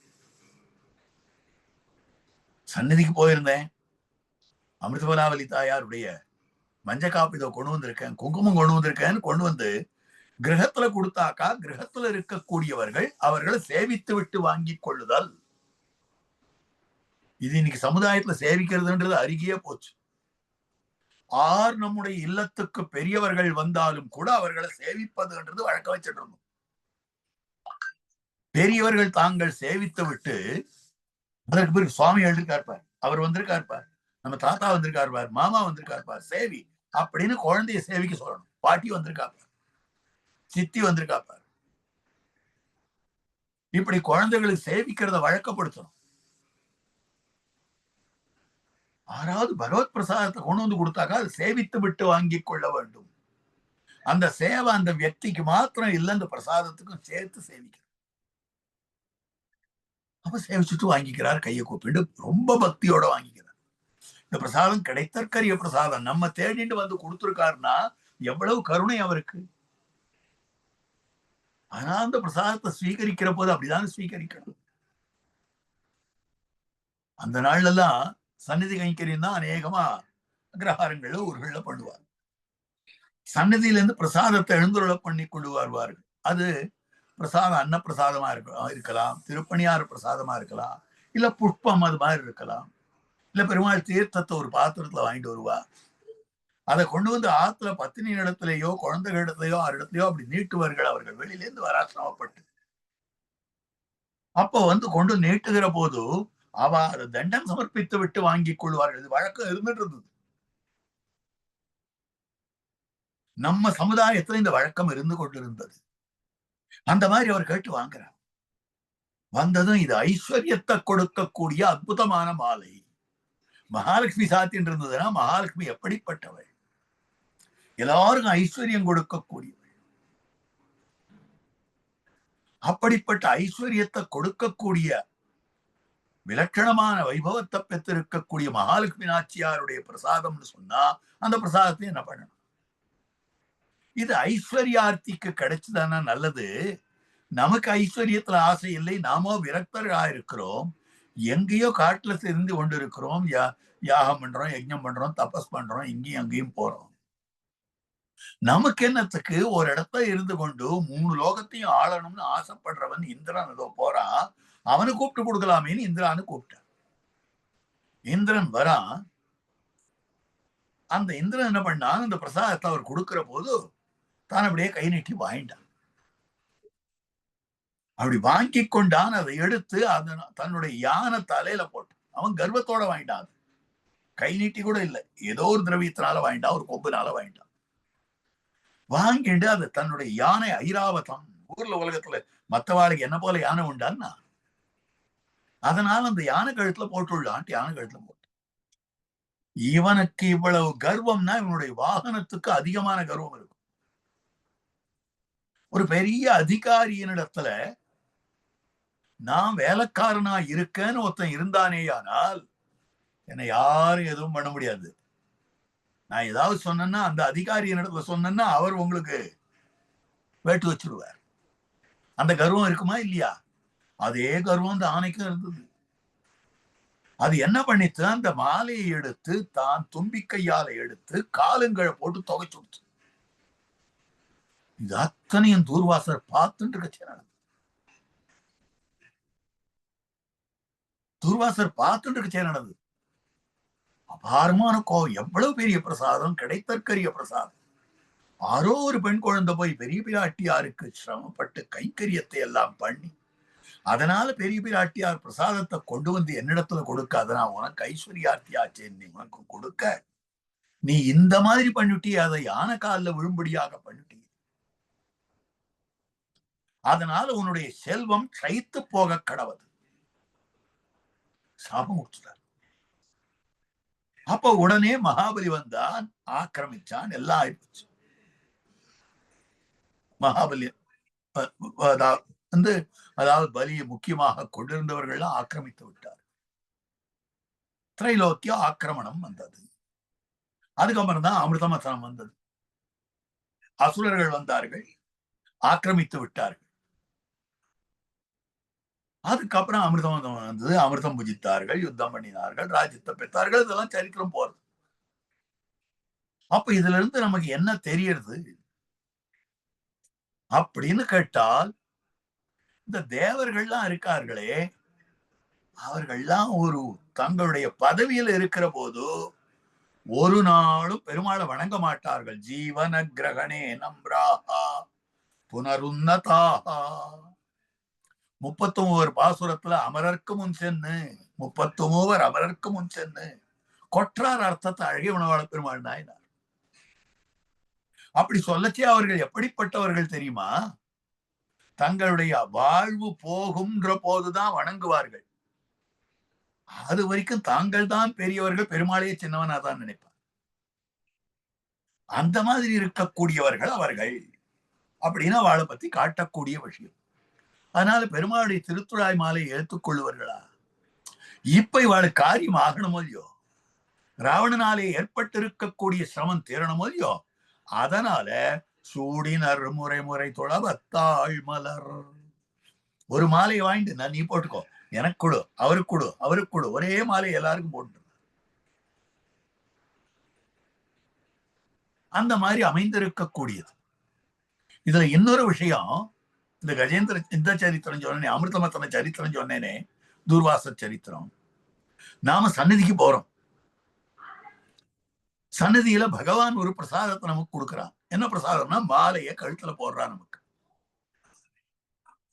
A: சந்நிதிக்கு போயிருந்தேன். அமிர்தவலாவலி தாயாருடைய மஞ்ச காப்பு இதை கொண்டு வந்திருக்கேன், குங்குமம் கொண்டு வந்திருக்கேன்னு கொண்டு வந்து கிரகத்துல கொடுத்தாக்கா கிரகத்துல இருக்கக்கூடியவர்கள் அவர்களை சேவித்து விட்டு வாங்கி கொள்ளுதல். இது இன்னைக்கு சமுதாயத்துல சேவிக்கிறதுன்றது அருகியே போச்சு. ஆர் நம்முடைய இல்லத்துக்கு பெரியவர்கள் வந்தாலும் கூட அவர்களை சேவிப்பதுன்றது வழக்க வச்சுட்டு இருந்தோம். பெரியவர்கள் தாங்கள் சேவித்து விட்டு அதற்கு பிறகு சுவாமி எழுதிருக்காருப்பார், அவர் வந்திருக்காருப்பார், நம்ம தாத்தா வந்திருக்காருப்பார், மாமா வந்திருக்காருப்பார், சேவி அப்படின்னு குழந்தைய சேவிக்க சொல்லணும். பாட்டி வந்திருக்காப்பார், சித்தி வந்திருக்காப்பார், இப்படி குழந்தைகளுக்கு சேவிக்கிறத வழக்கப்படுத்தணும். யாராவது பகவத் பிரசாதத்தை கொண்டு வந்து கொடுத்தாக்கா அது சேவித்து விட்டு வாங்கி கொள்ள வேண்டும். அந்த சேவை அந்த வியக்திக்கு மாத்திரம் இல்லை, அந்த பிரசாதத்துக்கும் சேர்த்து சேவிக்கிறார். அப்ப சேவிச்சுட்டு வாங்கிக்கிறார், கையை கூப்பிட்டு ரொம்ப பக்தியோட வாங்கிக்கிறார். இந்த பிரசாதம் கிடைத்தற்கரிய பிரசாதம், நம்ம தேடிட்டு வந்து கொடுத்துருக்காருன்னா எவ்வளவு கருணை அவருக்கு. ஆனா அந்த பிரசாதத்தை ஸ்வீகரிக்கிற போது அப்படிதான் ஸ்வீகரிக்கணும். அந்த நாள்ல எல்லாம் சந்நிதி கைங்கரியம் தான் அநேகமா அக்ரஹாரங்கள்ல ஊர்கள்ல பண்ணுவார். சன்னதியிலிருந்து பிரசாதத்தை எழுந்துருள பண்ணி கொண்டு வருவார்கள். அது பிரசாதம் அன்ன பிரசாதமா இருக்கலாம், திருப்பணியார் பிரசாதமா இருக்கலாம், இல்ல புஷ்பம் அது மாதிரி இருக்கலாம், இல்ல பெருமாள் தீர்த்தத்தை ஒரு பாத்திரத்துல வாங்கிட்டு வருவா. அதை கொண்டு வந்து ஆத்துல பத்தினி இடத்துலயோ குழந்தைகள் இடத்துலயோ ஆறு இடத்துலயோ அப்படி நீட்டுவார்கள் அவர்கள், வெளியிலேருந்து வரா சிரமப்பட்டு. அப்ப வந்து கொண்டு நீட்டுகிற போது அவ அதை தண்டம் சமர்ப்பித்து விட்டு வாங்கிக் கொள்வார்கள். இது வழக்கம் இருந்துட்டு இருந்தது. நம்ம சமுதாயத்துல இந்த வழக்கம் இருந்து கொண்டிருந்தது. அந்த மாதிரி அவர் கேட்டு வாங்குறார். வந்ததும் இது ஐஸ்வர்யத்தை கொடுக்கக்கூடிய அற்புதமான மாலை. மகாலட்சுமி சாத்தின் இருந்ததுன்னா மகாலட்சுமி எப்படிப்பட்டவள், எல்லாருக்கும் ஐஸ்வர்யம் கொடுக்கக்கூடியவள். அப்படிப்பட்ட ஐஸ்வர்யத்தை கொடுக்கக்கூடிய விலட்சணமான வைபவத்தை பெற்றிருக்கக்கூடிய மகாலட்சுமி நாச்சியாருடைய பிரசாதம்னு சொன்னா அந்த பிரசாதத்தை என்ன பண்ணணும்? இது ஐஸ்வர்யார்த்திக்கு கிடைச்சதானா நல்லது. நமக்கு ஐஸ்வர்யத்துல ஆசை இல்லை, நாமோ விரக்தர்களா இருக்கிறோம், எங்கேயோ காட்டுல இருந்து கொண்டு இருக்கிறோம், யாகம் பண்றோம், யஜ்ஞம் பண்றோம், தபஸ் பண்றோம், இங்கேயும் அங்கேயும் போறோம். நமக்கு என்னத்துக்கு ஒரு இடத்த இருந்து கொண்டு 3 லோகத்தையும் ஆளணும்னு ஆசைப்படுறவன் இந்திரன் ஏதோ போறான், அவனு கூப்பிட்டு கொடுக்கலாமேன்னு இந்திரான்னு கூப்பிட்டான். இந்திரன் வரான். அந்த இந்திரன் என்ன பண்ணான், அந்த பிரசாதத்தை அவர் கொடுக்கிற போது தான் அப்படியே கை நீட்டி வாங்கிட்டான். அப்படி வாங்கி கொண்டான். அதை எடுத்து தன்னுடைய யானை தலையில போட்டு அவன் கர்வத்தோட வாங்கிட்டான். கை நீட்டி கூட இல்லை, ஏதோ ஒரு திரவியத்தினால வாங்கிட்டான், ஒரு கொம்புனால வாங்கிட்டான். வாங்கிட்டு அதை தன்னுடைய யானை ஐராவதம், ஊர்ல உலகத்துல மற்றவாளுக்கு என்ன போல யானை உண்டான்னா அதனால அந்த யானை கழுத்துல போட்டுள்ளான்ட்டு யானை கழுத்துல போட்டு. இவனுக்கு இவ்வளவு கர்வம்னா இவனுடைய வாகனத்துக்கு அதிகமான கர்வம் இருக்கும். ஒரு பெரிய அதிகாரியினிடத்துல நான் வேலைக்காரனா இருக்கேன்னு ஒருத்தன் இருந்தானேயானால் என்னை யாரும் எதுவும் பண்ண முடியாது. நான் ஏதாவது சொன்னேன்னா அந்த அதிகாரியின் இடத்துல சொன்னேன்னா அவர் உங்களுக்கு வேட்டு வச்சிருவார். அந்த கர்வம் இருக்குமா இல்லையா? அதே கர்வம் அந்த ஆணைக்கும் இருந்தது. அது என்ன பண்ணித்து, அந்த மாலையை எடுத்து தான் தும்பிக்கையால எடுத்து காலுங்களை போட்டு துவைச்சு. இது அத்தனையும் தூர்வாசர் பார்த்துட்டு இருக்க, தூர்வாசர் பார்த்துட்டு இருக்க நடந்தது. அபாரமான கோவம். எவ்வளவு பெரிய பிரசாதம், கிடைத்தற்கரிய பிரசாதம். ஆரோ ஒரு பெண் குழந்தை போய் பெரிய பிராட்டியாருக்கு சிரமப்பட்டு கைங்கரியத்தை எல்லாம் பண்ணி அதனால பெரிய பிராட்டியார் பிரசாதத்தை கொண்டு வந்து என்னிடத்துல கொடுக்க, அதனால் உனக்கு ஐஸ்வர்யார்த்தியாச்சே, நீ உனக்கு கொடுக்க நீ இந்த மாதிரி பண்ணிட்டி, அதை யானை காலில் விழும்படியாக பண்ணிட்டி, அதனால உன்னுடைய செல்வம் கைத்து போக கடவுது சாபம் கொடுத்துட்டார். அப்ப உடனே மகாபலி வந்தான், ஆக்கிரமிச்சான், எல்லாம் ஆயிடுச்சு. மகாபலி வந்து அதாவது பலியை முக்கியமாக கொண்டிருந்தவர்கள் ஆக்கிரமித்து விட்டார். திரைலோக்கிய ஆக்கிரமணம் வந்தது. அதுக்கப்புறம் தான் அமிர்தமசனம் வந்தது. அசுரர்கள் வந்தார்கள், ஆக்கிரமித்து விட்டார்கள். அதுக்கப்புறம் அமிர்தம் வந்தது, அமிர்தம் புஜித்தார்கள், யுத்தம் பண்ணினார்கள், ராஜ்யத்தை பெற்றார்கள். இதெல்லாம் சரித்திரம் போறது. அப்ப இதுல இருந்து நமக்கு என்ன தெரியறது அப்படின்னு கேட்டால், இந்த தேவர்கள்லாம் இருக்கார்களே, அவர்கள்லாம் ஒரு தங்களுடைய பதவியில் இருக்கிற போது ஒரு நாளும் பெருமாளை வணங்க மாட்டார்கள். ஜீவன கிரகணே நம்ராஹா புனருன்னதாஹா. 33 பாசுரத்துல அமரர்க்கு முன் சென்னு, 33 அமரர்க்கு முன் சென்னு கொற்றார் அர்த்தத்தை அழகிய உணவாள பெருமாள் நாயனார் அப்படி சொல்லச்சே அவர்கள் எப்படிப்பட்டவர்கள் தெரியுமா? தங்களுடைய வாழ்வு போகும்ன்ற போதுதான் வணங்குவார்கள். அது வரைக்கும் தாங்கள் தான் பெரியவர்கள், பெருமாளையே சின்னவனா தான் நினைப்பார். அந்த மாதிரி இருக்கக்கூடியவர்கள் அவர்கள் அப்படின்னு அவளை பத்தி காட்டக்கூடிய விஷயம். அதனால பெருமாளுடைய திருத்துழாய் மாலை ஏற்றுக்கொள்ளுவார்களா? இப்ப இவாளு காரியம் ஆகணுமோ இல்லையோ, ராவணனாலே ஏற்பட்டிருக்கக்கூடிய சிரமம் தீரணுமோ இல்லையோ, அதனால சூடினர் முறை முறை தொழவத்தாள் மலர். ஒரு மாலையை வாங்கிட்டு நான் நீ போட்டுக்கோ, எனக்கு கொடு, அவருக்கு கொடு, அவருக்கு கொடு, ஒரே மாலை எல்லாருக்கும் போட்டு அந்த மாதிரி அமைந்திருக்கக்கூடியது. இதுல இன்னொரு விஷயம், இந்த கஜேந்திர இந்த சரித்திரம் சொன்னேனே, அமிர்தமத்தன சரித்திரம் சொன்னேனே, துர்வாச சரித்திரம். நாம சந்நிதிக்கு போறோம். சந்நிதியில பகவான் ஒரு பிரசாதத்தை நமக்கு கொடுக்குறான். என்ன பிரசாதம்னா மாலையை கழுத்துல போடுறான். நமக்கு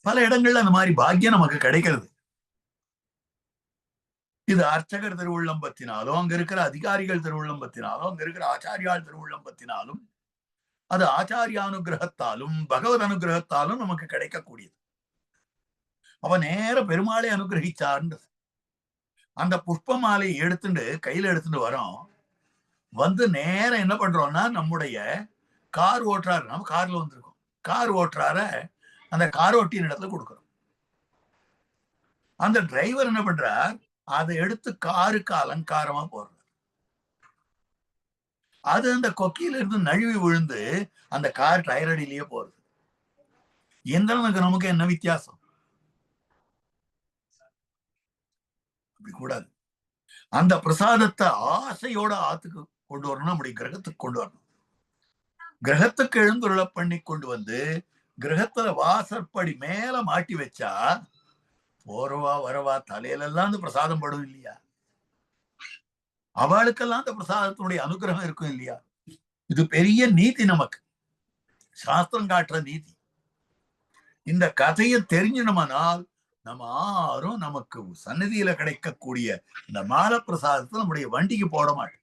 A: பல இடங்கள்ல அந்த மாதிரி பாக்கியம் நமக்கு கிடைக்கிறது. இது அர்ச்சகர் திருவுள்ளம் பத்தினாலும், அங்க இருக்கிற அதிகாரிகள் திருவுள்ளம் பத்தினாலும், அங்க இருக்கிற ஆச்சாரியால் திருவுள்ளம் பத்தினாலும், அது ஆச்சாரிய அனுகிரகத்தாலும் பகவத் அனுகிரகத்தாலும் நமக்கு கிடைக்கக்கூடியது. அவ நேர பெருமாளை அனுகிரகிச்சார்ன்றது. அந்த புஷ்ப மாலையை எடுத்துட்டு கையில எடுத்துட்டு வரோம். வந்து நேரம் என்ன பண்றோம்னா, நம்முடைய கார் ஓட்டுறாரு, நம்ம கார்ல வந்திருக்கோம், கார் ஓட்டுறார அந்த கார் ஓட்டியின் இடத்துல கொடுக்குறோம். அந்த டிரைவர் என்ன பண்றார், அதை எடுத்து காருக்கு அலங்காரமா போடுறார். அது அந்த கொக்கியில இருந்து நழுவி விழுந்து அந்த கார் டயர் அடியிலேயே போறது. இந்திரனுக்கு நமக்கு என்ன வித்தியாசம்? அப்படி கூடாது. அந்த பிரசாதத்தை ஆசையோட ஆத்துக்கு கொண்டு வரணும், நம்முடைய கிரகத்துக்கு கொண்டு வரணும். கிரகத்துக்கு எழுந்துருள பண்ணி கொண்டு வந்து கிரகத்துல வாசற்படி மேல மாட்டி வச்சா போறவா வரவா தலையில எல்லாம் அந்த பிரசாதம் படும் இல்லையா? அவளுக்கெல்லாம் அந்த பிரசாதத்தினுடைய அனுகிரகம் இருக்கும் இல்லையா? இது பெரிய நீதி, நமக்கு சாஸ்திரம் காட்டுற நீதி. இந்த கதையை தெரிஞ்சினோம்னால் நம்ம ஆரும் நமக்கு சன்னதியில கிடைக்கக்கூடிய இந்த மாலை பிரசாதத்தை நம்முடைய வண்டிக்கு போட மாட்டோம்.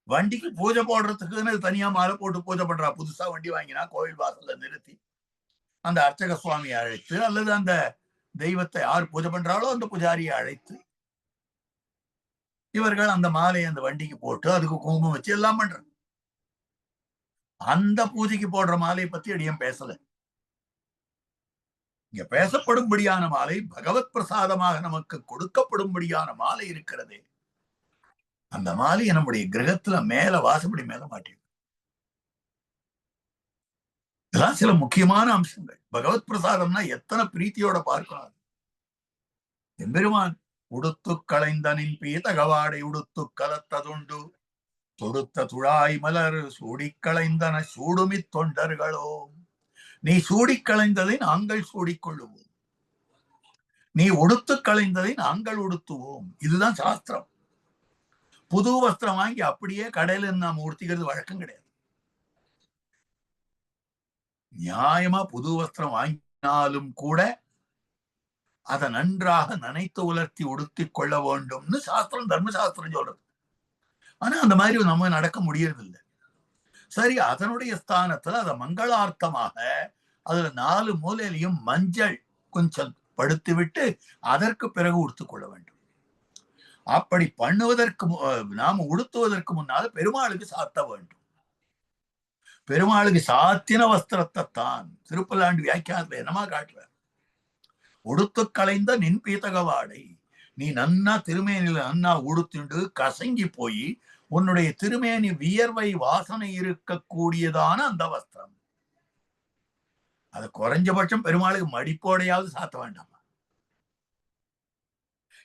A: வண்டிக்கு பூஜை போடுறதுக்குன்னு தனியா மாலை போட்டு பூஜை பண்றா. புதுசா வண்டி வாங்கினா கோவில் வாசல்ல நிறுத்தி அந்த அர்ச்சக சுவாமியை அழைத்து, அல்லது அந்த தெய்வத்தை யார் பூஜை பண்றாளோ அந்த புஜாரியை அழைத்து இவர்கள் அந்த மாலையை அந்த வண்டிக்கு போட்டு அதுக்கு குங்குமம் வச்சு எல்லாம் பண்றாங்க. அந்த பூஜைக்கு போடுற மாலையை பத்தி அடியும் பேசல. இங்க பேசப்படும்படியான மாலை பகவத் பிரசாதமாக நமக்கு கொடுக்கப்படும்படியான மாலை இருக்கிறதே, அந்த மாலையை நம்முடைய கிரகத்துல மேல வாசப்படி மேல மாட்டிடும். இதெல்லாம் சில முக்கியமான அம்சங்கள். பகவத் பிரசாதம்னா எத்தனை பிரீத்தியோட பார்க்கணும். எம்பெருமான் உடுத்து களைந்தனின் பீதகவாடை உடுத்து கலத்ததுண்டு தொடுத்த துழாய் மலர் சூடிக்களைந்தன சூடுமி தொண்டர்களோ. நீ சூடிக்களைந்ததை நாங்கள் சூடிக்கொள்ளுவோம், நீ உடுத்து களைந்ததை நாங்கள் உடுத்துவோம். இதுதான் சாஸ்திரம். புது வஸ்திரம் வாங்கி அப்படியே கடையில நாம் உடுத்திக்கிறது வழக்கம் கிடையாது. நியாயமா புது வஸ்திரம் வாங்கினாலும் கூட அதை நன்றாக நனைத்து உலர்த்தி உடுத்திக் கொள்ள வேண்டும்னு சாஸ்திரம், தர்மசாஸ்திரம் சொல்றது. ஆனா அந்த மாதிரி நம்ம நடக்க முடியறது இல்லை. சரி, அதனுடைய ஸ்தானத்துல அதை மங்களார்த்தமாக அதுல 4 மூலையிலையும் மஞ்சள் கொஞ்சம் படுத்து விட்டு அதற்கு பிறகு உடுத்துக்கொள்ள வேண்டும். அப்படி பண்ணுவதற்கு நாம உடுத்துவதற்கு முன்னால் பெருமாளுக்கு சாத்த வேண்டும். பெருமாளுக்கு சாத்தின வஸ்திரத்தை தான் திருப்பலாண்டு வியாக்கியானத்துல என்னமா காட்டுற, உடுத்து களைந்த நின் பீத்தகவாடை. நீ நன்னா திருமேனில நன்னா உடுத்துண்டு கசங்கி போய் உன்னுடைய திருமேனி வியர்வை வாசனை இருக்கக்கூடியதான அந்த வஸ்திரம், அது குறைஞ்சபட்சம் பெருமாளுக்கு மடிப்போடையாவது சாத்த வேண்டாமா?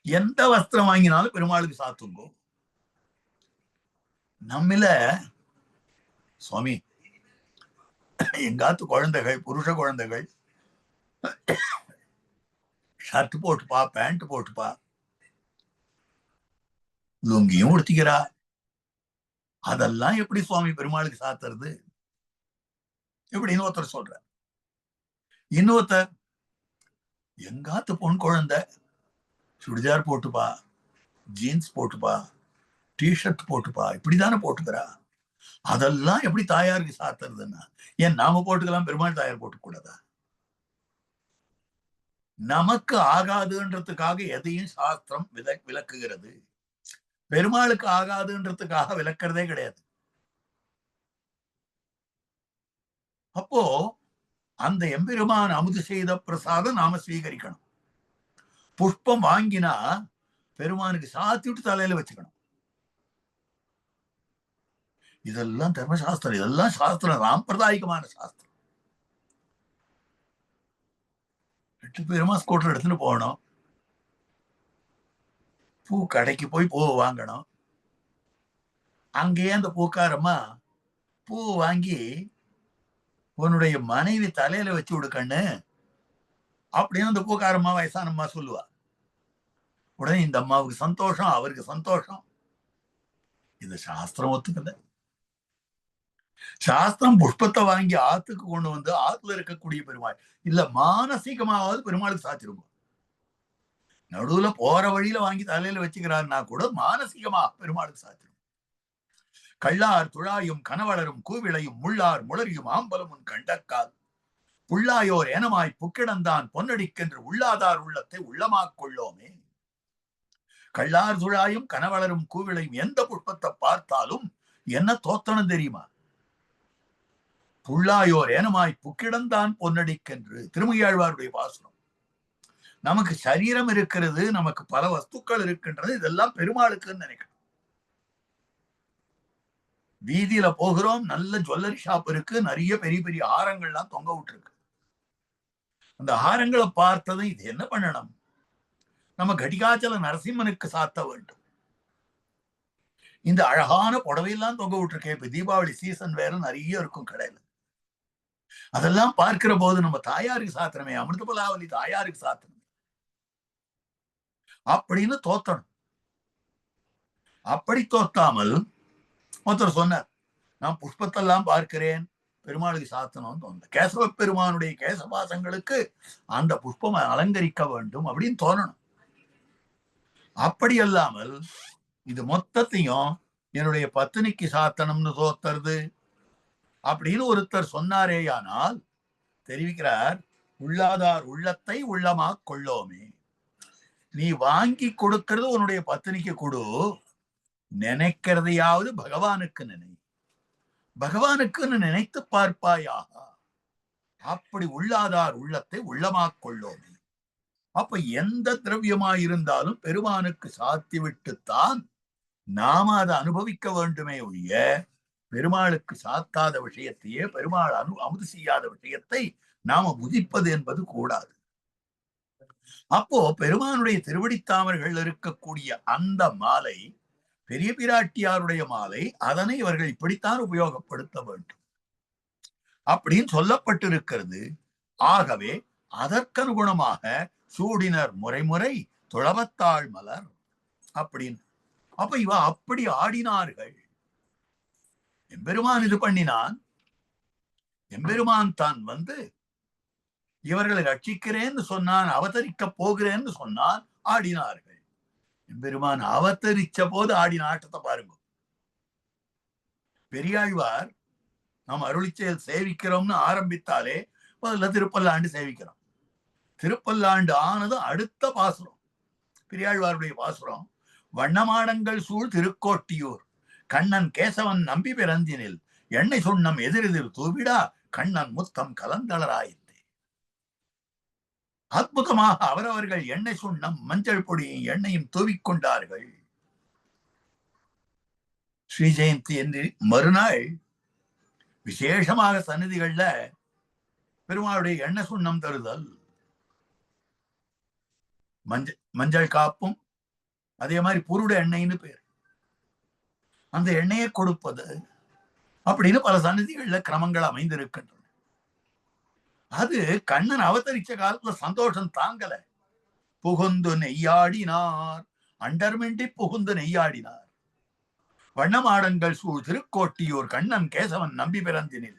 A: எந்த வஸ்திரம் வாங்கினாலும் பெருமாளுக்கு சாத்துங்கோ. நம்மில சுவாமி எங்காத்து குழந்தைகள், புருஷ குழந்தைகள் ஷர்ட் போட்டுப்பா, பேண்ட் போட்டுப்பா, லுங்கியும் உடுத்திக்கிறா. அதெல்லாம் எப்படி சுவாமி பெருமாளுக்கு சாத்துறது எப்படின்னு ஒருத்தர் சொல்ற. இன்னொருத்தர் எங்காத்து பொன் குழந்தை சுடிதார் போட்டுப்பா, ஜீன்ஸ் போட்டுப்பா, டிஷர்ட் போட்டுப்பா, இப்படிதானே போட்டுக்கிறா, அதெல்லாம் எப்படி தாயாருக்கு சாத்துறதுன்னா, ஏன் நாம போட்டுக்கலாம், பெருமாள் தாயார் போட்டுக்க கூடாதா? நமக்கு ஆகாதுன்றதுக்காக எதையும் சாஸ்திரம் விளக்குகிறது. பெருமாளுக்கு ஆகாதுன்றதுக்காக விளக்குறதே கிடையாது. அப்போ அந்த எம்பெருமான் அமுது செய்த பிரசாதம் நாம ஸ்வீகரிக்கணும். புஷ்பம் வாங்கினா பெருமானுக்கு சாத்திட்டு தலையில வச்சுக்கணும். இதெல்லாம் தர்மசாஸ்திரம், இதெல்லாம் சாஸ்திரம், சாம்பிரதாயிகமான சாஸ்திரம். பெருமா ஸ்கூட்டர் எடுத்துட்டு போகணும், பூ கடைக்கு போய் பூ வாங்கணும். அங்கேயே அந்த பூக்காரம்மா பூ வாங்கி உன்னுடைய மனைவி தலையில வச்சு விடுக்கண்ணு அப்படின்னு அந்த பூக்காரம்மா வயசானம்மா சொல்லுவா. உடனே இந்த அம்மாவுக்கு சந்தோஷம், அவருக்கு சந்தோஷம். இது சாஸ்திரம் ஒத்துக்கல. சாஸ்திரம் புஷ்பத்தை வாங்கி ஆத்துக்கு கொண்டு வந்து ஆத்துல இருக்கக்கூடிய பெருமாள் இல்ல மானசீகமாவது பெருமாளுக்கு சாத்திருக்கும். நடுவுல போற வழியில வாங்கி தலையில வச்சுக்கிறாருன்னா கூட மானசீகமா பெருமாளுக்கு சாத்திரும். கள்ளார் துழாயும் கனவளரும் கூவிளையும் முள்ளார் முளரியும் ஆம்பலமும் கண்டக்கால் புள்ளாயோர் ஏனமாய் புக்கிடந்தான் பொன்னடிக்கென்று உள்ளாதார் உள்ளத்தை உள்ளமாக் கொள்ளோமே. கள்ளார் துழாயும் கனவளரும் கூவிளையும் எந்த புஷ்பத்தை பார்த்தாலும் என்ன தோத்தனம் தெரியுமா? புள்ளாயோர் ஏனமாய் புக்கிடந்தான் பொன்னடிக்கென்று திருமங்கையாழ்வாருடைய வாசனம். நமக்கு சரீரம் இருக்கிறது, நமக்கு பல வஸ்துக்கள் இருக்கின்றது, இதெல்லாம் பெருமாளுக்குன்னு நினைக்கணும். வீதியில போகிறோம், நல்ல ஜுவல்லரி ஷாப் இருக்கு, நிறைய பெரிய பெரிய ஆரங்கள்லாம் தொங்க விட்டுருக்கு. அந்த ஆரங்களை பார்த்ததும் இது என்ன பண்ணணும், நம்ம கடிகாச்சல நரசிம்மனுக்கு சாத்த வேண்டும். இந்த அழகான புடவையெல்லாம் தொங்க விட்டுருக்கேன். இப்ப தீபாவளி சீசன் வேற நிறைய இருக்கும் கடையில. அதெல்லாம் பார்க்கிற போது நம்ம தாயாருக்கு சாத்திரமே, அமிர்தபலாவலி தாயாருக்கு சாத்திரமே அப்படின்னு தோத்தணும். அப்படி தோத்தாமல் ஒருத்தர் சொன்னார், நான் புஷ்பத்தெல்லாம் பார்க்கிறேன், பெருமாளுக்கு சாத்தணும்னு தோணுது. கேசவ பெருமானுடைய கேசவாசங்களுக்கு அந்த புஷ்பம் அலங்கரிக்க வேண்டும் அப்படின்னு தோணணும். அப்படி அல்லாமல் இது மொத்தத்தையும் என்னுடைய பத்தினிக்கு சாத்தனம்னு தோத்துறது அப்படின்னு ஒருத்தர் சொன்னாரேயானால் தெரிவிக்கிறார், உள்ளாதார் உள்ளத்தை உள்ளமா கொள்ளோமே. நீ வாங்கி கொடுக்கிறது உன்னுடைய பத்தினிக்கு கொடு, நினைக்கிறதையாவது பகவானுக்கு நினை, பகவானுக்குன்னு நினைத்து பார்ப்பாயாக. அப்படி உள்ளாதார் உள்ளத்தை உள்ளமா கொள்ளோமே. அப்ப எந்த திரவியமாயிருந்தாலும் பெருமானுக்கு சாத்தி விட்டுத்தான் நாம அதை அனுபவிக்க வேண்டுமே ஒழிய பெருமாளுக்கு சாத்தாத விஷயத்தையே, பெருமாள் அமுது செய்யாத விஷயத்தை நாம புதிப்பது என்பது கூடாது. அப்போ பெருமானுடைய திருவடித்தாமர்கள் இருக்கக்கூடிய அந்த மாலை பெரிய பிராட்டியாருடைய மாலை, அதனை இவர்கள் இப்படித்தான் உபயோகப்படுத்த வேண்டும் அப்படின்னு சொல்லப்பட்டிருக்கிறது. ஆகவே அதற்கனுகுணமாக சூடினர் முறைமுறை துளவத்தாள் மலர் அப்படின்னு. அப்ப இவ அப்படி ஆடினார்கள். எம்பெருமான் இது பண்ணினான். எம்பெருமான் தான் வந்து இவர்களை ரட்சிக்கிறேன்னு சொன்னான், அவதரிக்க போகிறேன்னு சொன்னான், ஆடினார்கள். எம்பெருமான் அவதரிச்ச போது ஆடின ஆட்டத்தை பாருங்க. பெரியாழ்வார் நாம் அருளிச்செயல் சேவிக்கிறோம்னு ஆரம்பித்தாலே முதல்ல திருப்பல்லாண்டு சேவிக்கிறோம். திருப்பல்லாண்டு ஆனது அடுத்த பாசுரம், பெரியாழ்வாருடைய பாசுரம். வண்ணமாடங்கள் சூழ் திருக்கோட்டியூர் கண்ணன் கேசவன் நம்பி பிறந்தினில் எண்ணெய் சுண்ணம் எதிரெதிர் தூவிடா கண்ணன் முத்தம் கலந்தளராயித்தே. அற்புதமாக அவரவர்கள் எண்ணெய் சுண்ணம் மஞ்சள் பொடியும் எண்ணெயும் தூவிக்கொண்டார்கள். ஸ்ரீ ஜெயந்தி என்று மறுநாள் விசேஷமாக சன்னதிகள்ல பெருமாளுடைய எண்ணெய் சுண்ணம் தருதல், மஞ்சள் காப்பும் அதே மாதிரி புருட எண்ணெய்னு பேர். அந்த எண்ணெயை கொடுப்பது அப்படின்னு பல சன்னதிகள்ல கிரமங்கள் அமைந்திருக்கின்றன. அது கண்ணன் அவதரிச்ச காலத்துல சந்தோஷம் தாங்கல. புகுந்து நெய்யாடினார், அண்டர்மின்றி புகுந்து நெய்யாடினார். வண்ணமாடங்கள் சூழ் திருக்கோட்டியூர் கண்ணன் கேசவன் நம்பி பிறந்தினில்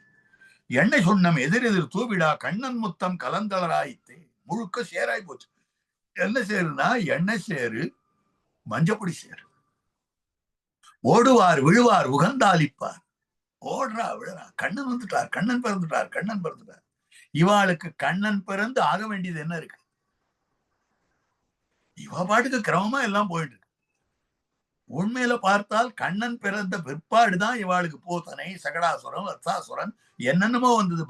A: எண்ணெய் சுண்ணம் எதிரெதிர் தூவிடா கண்ணன் முத்தம் கலந்தளராயித்தே. முழுக்க சேராய் போச்சு. என்ன சேருனா எண்ணெய் சேரு, மஞ்சப்பொடி சேரு. ஓடுவார் விழுவார் உகந்தாலிப்பார். ஓடுறா விழுறா, கண்ணன் வந்துட்டார், கண்ணன் பிறந்துட்டார், கண்ணன் பிறந்துட்டார். இவாளுக்கு கண்ணன் பிறந்து ஆக வேண்டியது என்ன இருக்கு? இவ பாட்டுக்கு கிரமமா எல்லாம் போயிட்டு இருக்கு. உண்மையில பார்த்தால் கண்ணன் பிறந்த பிற்பாடுதான் இவாளுக்கு போத்தனை, சகடாசுரம், வத்சாசுரன் என்னென்னமோ வந்தது.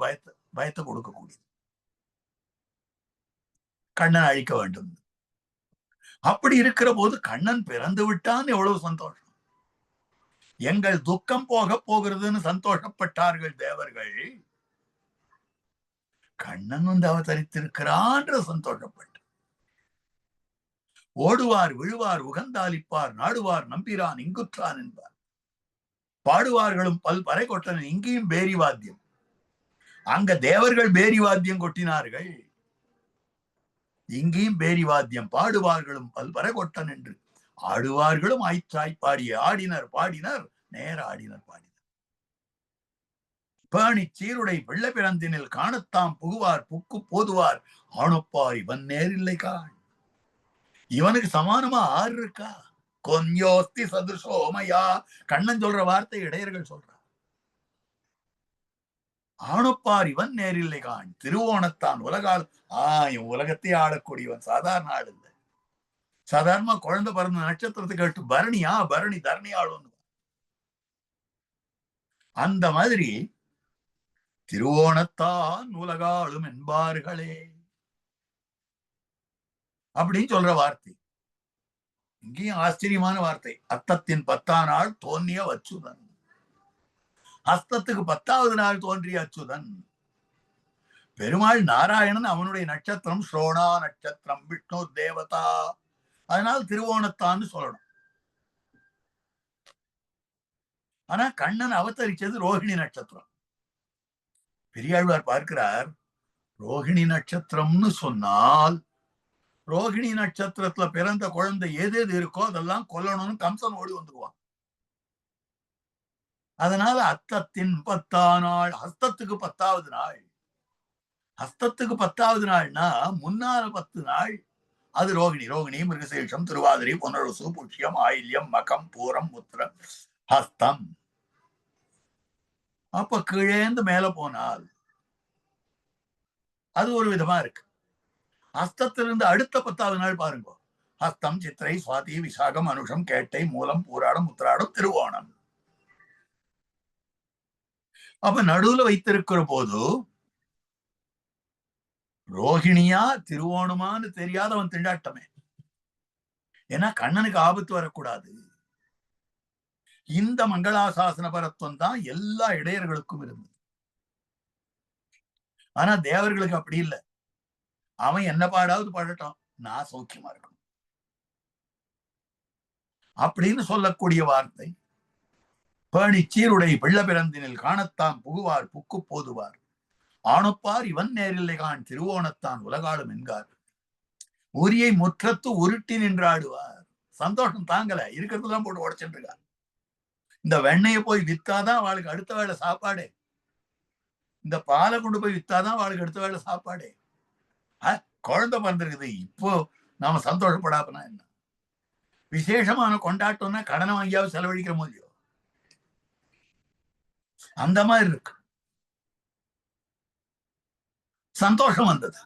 A: பயத்தை கொடுக்கக்கூடியது. கண்ணன் அழிக்க வேண்டும். அப்படி இருக்கிற போது கண்ணன் பிறந்து விட்டான், எவ்வளவு சந்தோஷம். எங்கள் துக்கம் போக போகிறதுன்னு சந்தோஷப்பட்டார்கள் தேவர்கள். கண்ணன் வந்து அவதரித்திருக்கிறான் சந்தோஷப்பட்டு ஓடுவார் விழுவார் உகந்தாலிப்பார் நாடுவார் நம்பிரான் இங்குற்றான் என்பார். பாடுவார்களும் பல் பறை கொட்டன இங்கேயும் பேரி வாத்தியம். அங்க தேவர்கள் பேரி வாத்தியம் கொட்டினார்கள், இங்கேயும் பேரி வாத்தியம். பாடுவார்களும் பல் பறை கொட்டன் என்று ஆடுவார்களும் ஆய்ச்சாய் பாடிய ஆடினர் பாடினர் நேர ஆடினர் பாடினர். பேணி சீருடை வெள்ள பிறந்தினில் காணத்தாம் புகுவார் புக்கு போதுவார் ஆணுப்பார் இவன் நேரில்லை காண். இவனுக்கு சமானமா ஆறு இருக்கா? கொன்யோஸ்தி சதுசோமயா. கண்ணன் சொல்ற வார்த்தை இடையர்கள் சொல்றார். ஆணுப்பார் இவன் நேரில்லை காண். திருவோணத்தான் உலகால் உலகத்தை ஆளக்கூடியவன் சாதாரண ஆள் இல்லை. சாதாரணமா குழந்தை பிறந்த நட்சத்திரத்தை கேட்டு பரணியா, பரணி தரணி ஆளும். அந்த மாதிரி திருவோணத்தான் உலகாளும் என்பார்களே அப்படின்னு சொல்ற வார்த்தை இங்கேயும் ஆச்சரியமான வார்த்தை. அத்தத்தின் 10ஆம் நாள் தோன்றிய அச்சுதன். அஸ்தத்துக்கு 10வது நாள் தோன்றிய அச்சுதன் பெருமாள் நாராயணன். அவனுடைய நட்சத்திரம் ஸ்ரோணா நட்சத்திரம், விஷ்ணு தேவதா. அதனால் திருவோணத்தான்னு சொல்லணும். ஆனா கண்ணன் அவதரிச்சது ரோஹிணி நட்சத்திரம். பெரியாழ்வார் பார்க்கிறார், ரோஹிணி நட்சத்திரம்னு சொன்னால் ரோஹிணி நட்சத்திரத்துல பிறந்த குழந்தை எது இருக்கோ அதெல்லாம் கொல்லணும்னு கம்சன் ஓடி வந்துருவான். அதனால அத்தத்தின் 10ஆம் நாள், ஹஸ்தத்துக்கு 10வது நாள். ஹஸ்தத்துக்கு 10வது நாள்னா முன்னால 10 நாள் அது ரோகிணி. ரோகிணி, மிருகசீர்ஷம், திருவாதிரை, புனருசு, புஷ்யம், ஆயில்யம், மகம், பூரம், உத்திரம், ஹஸ்தம். அப்ப கீழேந்து மேல போனால் அது ஒரு விதமா இருக்கு. ஹஸ்தத்திலிருந்து அடுத்த 10வது நாள் பாருங்க. ஹஸ்தம், சித்திரை, சுவாதி, விசாகம், அனுஷம், கேட்டை, மூலம், பூராடம், உத்திராடம், திருவோணம். அப்ப நடுவுல வைத்திருக்கிற போது ரோஹிணியா திருவோணமான்னு தெரியாதவன் திண்டாட்டமே. ஏன்னா கண்ணனுக்கு ஆபத்து வரக்கூடாது. இந்த மங்களாசாசன பரத்துவம் தான் எல்லா இடையர்களுக்கும் இருந்தது. ஆனா தேவர்களுக்கு அப்படி இல்லை. அவன் என்ன பாடாவது பாடட்டான், நான் சௌக்கியமா இருக்கணும் அப்படின்னு சொல்லக்கூடிய வார்த்தை. பேணி சீருடை வெள்ள பிறந்தினில் காணத்தான் புகுவார் புக்கு போதுவார் ஆணுப்பார் இவன் நேரில்லை காண். திருவோணத்தான் உலகாளும் என்கார். உரியை முற்றத்து உருட்டி நின்றாடுவார். சந்தோஷம் தாங்கல, இருக்கிறதுலாம் போட்டு உடைச்சுட்டு இருக்கார். இந்த வெண்ணையை போய் வித்தாதான் அவளுக்கு அடுத்த வேளை சாப்பாடு. இந்த பாலை கொண்டு போய் வித்தாதான் அவளுக்கு அடுத்த வேளை சாப்பாடு. குழந்தை பிறந்திருக்குது, இப்போ நாம சந்தோஷப்படாப்பனா என்ன? விசேஷமான கொண்டாட்டம்னா கடனை வாங்கியாவது செலவழிக்கிற முடியும். அந்த மாதிரி இருக்கு. சந்தோஷம் வந்தது.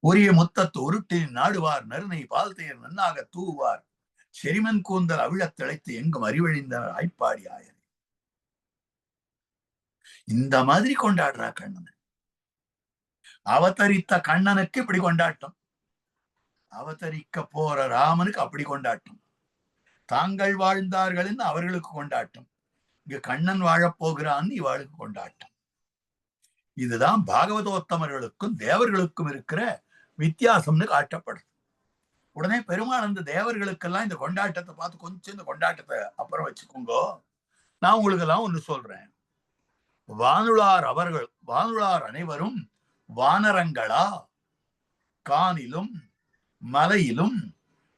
A: உரிய முத்தத்து உருட்டி நாடுவார் நறுனை பால் தேர் நன்னாக தூவார் செரிமன் கூந்தல் அவிழத் திளைத்து எங்கும் அறிவழிந்தார் ஆய்ப்பாடி ஆயர். இந்த மாதிரி கொண்டாடுறா கண்ணன். அவதரித்த கண்ணனுக்கு இப்படி கொண்டாட்டம், அவதரிக்க போற ராமனுக்கு அப்படி கொண்டாட்டம், தாங்கள் வாழ்ந்தார்கள் அவர்களுக்கு கொண்டாட்டம், இங்க கண்ணன் வாழப்போகிறான்னு இவாளுக்கு கொண்டாட்டம். இதுதான் பாகவதோத்தமர்களுக்கும் தேவர்களுக்கும் இருக்கிற வித்தியாசம்னு காட்டப்படுது. உடனே பெருமாள் அந்த தேவர்களுக்கெல்லாம் இந்த கொண்டாட்டத்தை பார்த்து கொஞ்சம் இந்த கொண்டாட்டத்தை அப்புறம் வச்சுக்கோங்கோ, நான் உங்களுக்கு எல்லாம் ஒண்ணு சொல்றேன். வானுளார் அனைவரும் வானரங்களா, கானிலும் மலையிலும்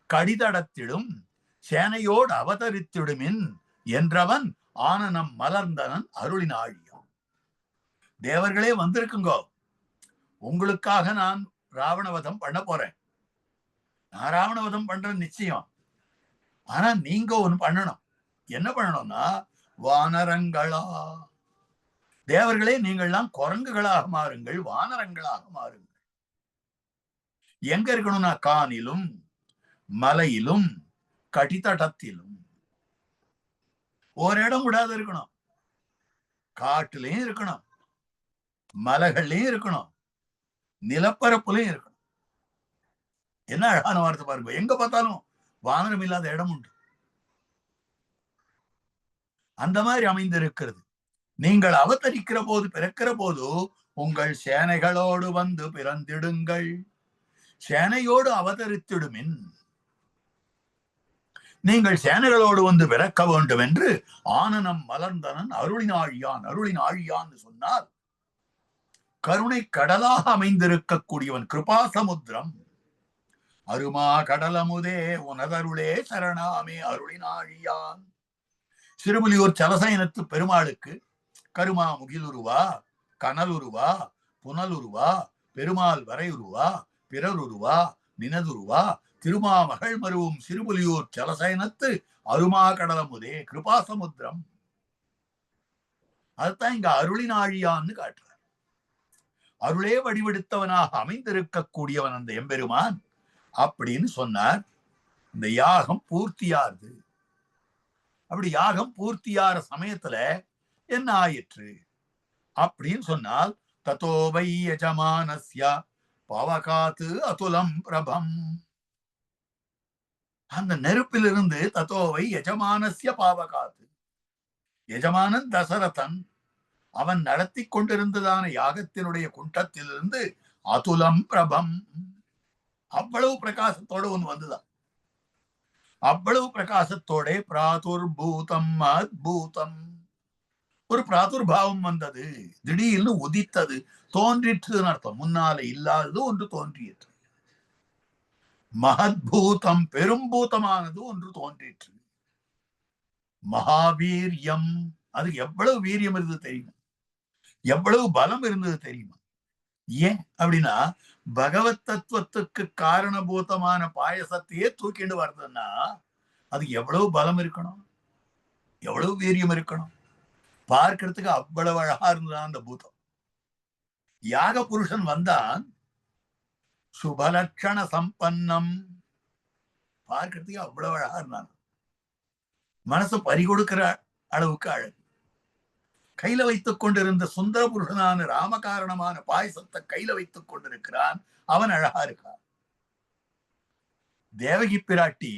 A: கடிதடத்திடும் சேனையோடு அவதரித்திடுமின் என்றவன் ஆனனம் மலர்ந்தனன் அருளினாழியான். தேவர்களே வந்திருக்குங்கோ, உங்களுக்காக நான் ராவணவதம் பண்ண போறேன். நான் ராவணவதம் பண்றது நிச்சயம். ஆனா நீங்க ஒண்ணு பண்ணணும். என்ன பண்ணணும்னா, வானரங்களா, தேவர்களே நீங்கள்லாம் குரங்குகளாக மாறுங்கள், வானரங்களாக மாறுங்கள். எங்க இருக்கணும்னா, கானிலும் மலையிலும் கடிதடத்திலும். ஒரு இடம் விடாது இருக்கணும். காட்டுலயும் இருக்கணும், மலைகள்லயும் இருக்கணும், நிலப்பரப்புலயும் இருக்கணும். என்ன அழகான வார்த்தை பாருங்க. எங்க பார்த்தாலும் வானரம் இல்லாத இடம் உண்டு. அந்த மாதிரி அமைந்திருக்கிறது. நீங்கள் அவதரிக்கிற போது, பிறக்கிற போது உங்கள் சேனைகளோடு வந்து பிறந்திடுங்கள். சேனையோடு அவதரித்திடுமின், நீங்கள் சேனைகளோடு வந்து பிறக்க வேண்டும் என்று ஆனனம் மலர்ந்தனன் அருளினாழியான். அருளினாழியான் சொன்னால் கருணை கடலாக அமைந்திருக்கக்கூடியவன், கிருபா சமுத்திரம். அருமா கடலமுதே உனதருளே சரணாமே அருளினாழியான். சிறுபுலியூர் சலசயனத்து பெருமாளுக்கு கருமா முகிலுருவா, கனலுருவா, புனலுருவா, பெருமாள் வரையுருவா, பிறருருவா, நினதுருவா, திருமாமகள் மருவும் சிறுபுலியூர் சலசயனத்து அருமா கடலமுதே கிருபா சமுத்திரம். அதுதான் இங்க அருளினாழியான்னு காட்டுறார். அருளே வடிவெடுத்தவனாக அமைந்திருக்கக்கூடியவன் அந்த எம்பெருமான் அப்படின்னு சொன்னார். இந்த யாகம் பூர்த்தியாகுது. அப்படி யாகம் பூர்த்தியார சமயத்துல என்ன ஆயிற்று அப்படின்னு சொன்னால், ததோவை யஜமானஸ்ய பவகாத்து அதுலம் பிரபம். அந்த நெருப்பிலிருந்து ததோவை யஜமானஸ்ய பாவகாத்து, எஜமானன் தசரதன் அவன் நடத்தி கொண்டிருந்ததான யாகத்தினுடைய குண்டத்திலிருந்து அதுலம் பிரபம், அவ்வளவு பிரகாசத்தோடு ஒன்று வந்துதான். அவ்வளவு பிரகாசத்தோட பிராதுர்பூதம் அத்பூதம், ஒரு பிராதுர்பாவம் வந்தது, திடீர்னு உதித்தது, தோன்றிற்றுன்னு அர்த்தம். முன்னால இல்லாதது ஒன்று தோன்றியது. மகத்பூதம், பெரும்பூதமானது ஒன்று தோன்றிற்று. மகாவீரியம், அது எவ்வளவு வீரியம் இருந்தது தெரியுமா, எவ்வளவு பலம் இருந்தது தெரியுமா. ஏன் அப்படின்னா, பகவத் தத்துவத்துக்கு காரணபூதமான பாயசத்தையே தூக்கிட்டு வருதுன்னா அது எவ்வளவு பலம் இருக்கணும், எவ்வளவு வீரியம் இருக்கணும். பார்க்கிறதுக்கு அவ்வளவு அழகா இருந்ததான் அந்த பூதம். யாக புருஷன் வந்தான், சுபலட்சண சம்பன்னம், பார்க்கிறதுக்கு அவ்வளவு அழகா இருந்தான். மனசு பறிகொடுக்கிற அளவுக்கு அழகு. கையில வைத்துக் கொண்டிருந்த சுந்தர புருஷனான ராமகாரணமான பாயசத்தை கையில வைத்துக் கொண்டிருக்கிறான். அவன் அழகா இருக்கான். தேவகி பிராட்டி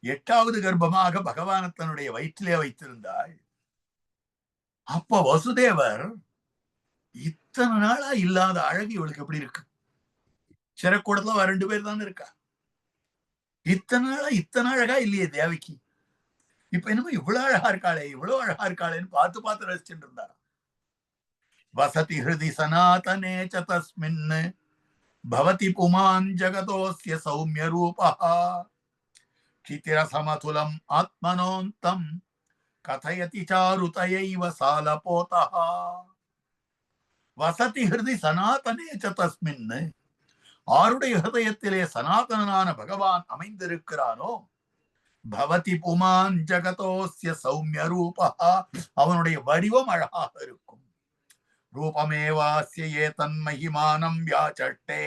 A: 8வது கர்ப்பமாக பகவான தன்னுடைய வயிற்றிலே வைத்திருந்தாள். அப்ப வசுதேவர், இத்தனை நாளா இல்லாத அழகு இவளுக்கு எப்படி இருக்கு, சிறக்கூடத்துல 2 பேர் தான் இருக்கா, இத்தனை நாளா இத்தனை அழகா இல்லையே தேவகி, இப்ப என்னமோ இவ்வளவு அழகா இருக்காளே, இவ்வளவு அழகா இருக்காளேன்னு பார்த்து பார்த்து ரசிச்சுட்டு இருந்தார். வசதி ஹிருதி சனாதனே ச தஸ்மின் பவதி புமான் ஜகதோஸ்ய சௌமிய ரூபா சித்திரசமதுலம் ஆத்மனோந்தம் கதயதி சாருதயைவ சாலபோதஹ. வசதி ஹிருதி சனாதனே ச தஸ்மின், ஆருடைய ஹிருதயத்திலே சனாதனான பகவான் அமைந்திருக்கிறானோ, பவதி புமான் ஜகதோஸ்ய சௌமிய ரூபா, அவனுடைய வடிவம் அழகாக இருக்கும். ரூபமேவாஸ்ய ஏதன் மகிமானம் வியாச்சட்டே,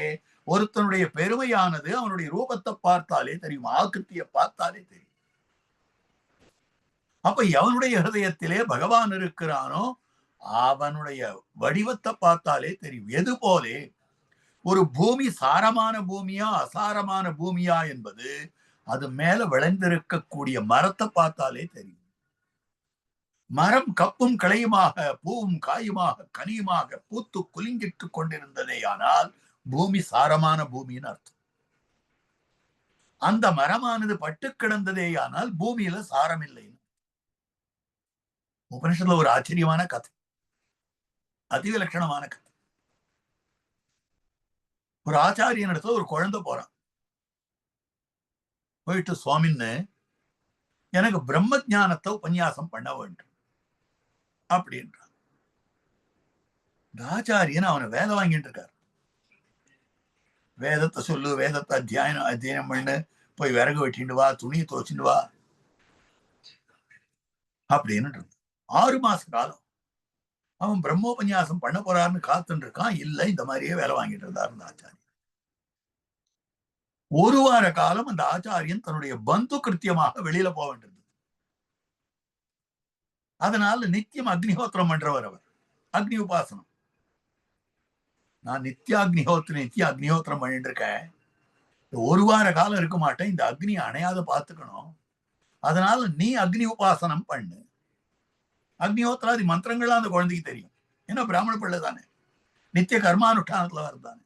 A: ஒருத்தனுடைய பெருமையானது அவனுடைய ரூபத்தை பார்த்தாலே தெரியும், ஆக்கிருத்தியை பார்த்தாலே தெரியும். அப்ப எவனுடைய ஹிருதயத்திலே பகவான் இருக்கிறானோ அவனுடைய வடிவத்தை பார்த்தாலே தெரியும். எது போலே ஒரு பூமி சாரமான பூமியா அசாரமான பூமியா என்பது அது மேல விளைந்திருக்கக்கூடிய மரத்தை பார்த்தாலே தெரியும். மரம் கப்பும் கிளையுமாக, பூவும் காயுமாக, கனியுமாக பூத்து குலுங்கிட்டு கொண்டிருந்ததே ஆனால் பூமி சாரமான பூமின்னு அர்த்தம். அந்த மரமானது பட்டு கிடந்ததேயானால் பூமியில சாரம் இல்லை. உபனிஷத்துல ஒரு ஆச்சரியமான கதை, அதிவிலட்சணமான கதை. ஒரு ஆச்சாரியன் இடத்துல ஒரு குழந்தை போறான். போயிட்டு, சுவாமின்னு எனக்கு பிரம்ம ஞானத்தை உபன்யாசம் பண்ண வேண்டும் அப்படின்றான். ஆச்சாரியன் அவனை வேலை வாங்கிட்டு இருக்காரு. வேதத்தை சொல்லு, வேதத்தை அத்தியாயம் பண்ணு, போய் விறகு வெட்டிட்டு வா, துணியை துவச்சிட்டு வா அப்படின்னு 6 மாச காலம் அவன் பிரம்மோபன்யாசம் பண்ண போறாருன்னு காத்துட்டு இருக்கான். இல்ல, இந்த மாதிரியே வேலை வாங்கிட்டு இருந்தாரு அந்த ஆச்சாரியன். ஒரு வார காலம் அந்த ஆச்சாரியன் தன்னுடைய பந்து கிருத்தியமாக வெளியில போக வேண்டியது. அதனால நித்தியம் அக்னிஹோத்திரம் பண்றவர் அவர். அக்னி உபாசனம். நான் நித்திய அக்னிஹோத்திரம் பண்ணிட்டு இருக்கேன். ஒரு வார காலம் இருக்க மாட்டேன், இந்த அக்னி அணையாத பார்த்துக்கணும். அதனால நீ அக்னி உபாசனம் பண்ணு. அக்னிஹோத்திராதி மந்திரங்கள்லாம் அந்த குழந்தைக்கு தெரியும். ஏன்னா பிராமண பிள்ளை தானே, நித்திய கர்மானுஷ்டானத்துல வருதானே.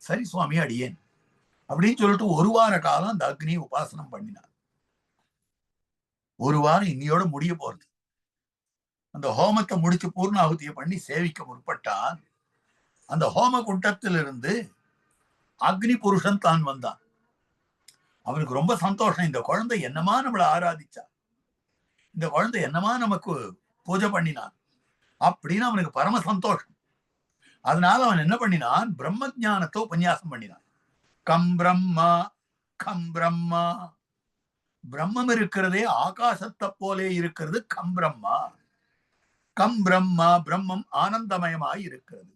A: சரி சுவாமி, அடியேன் அப்படின்னு சொல்லிட்டு ஒரு வார காலம் அந்த அக்னி உபாசனம் பண்ணினார். ஒரு வாரம் இன்னையோட முடிய போறது. அந்த ஹோமத்தை முடிச்சு பூர்ணாகுதியை பண்ணி சேவிக்க முற்பட்டான். அந்த ஹோம குண்டத்திலிருந்து அக்னி புருஷன் தான் வந்தான். அவனுக்கு ரொம்ப சந்தோஷம். இந்த குழந்தை என்னமா நம்மளை ஆராதிச்சா, இந்த குழந்தை என்னமா நமக்கு பூஜை பண்ணினான் அப்படின்னு அவனுக்கு பரம சந்தோஷம். அதனால அவன் என்ன பண்ணினான், பிரம்ம ஞானத்தை உபன்யாசம் பண்ணினான். Come Brahma, come Brahma. பிரம்மம் இருக்கிறதே ஆகாசத்தை போலே இருக்கிறது கம் பிரம்மா. கம் பிரம்மா, பிரம்மம் ஆனந்தமயமாய் இருக்கிறது.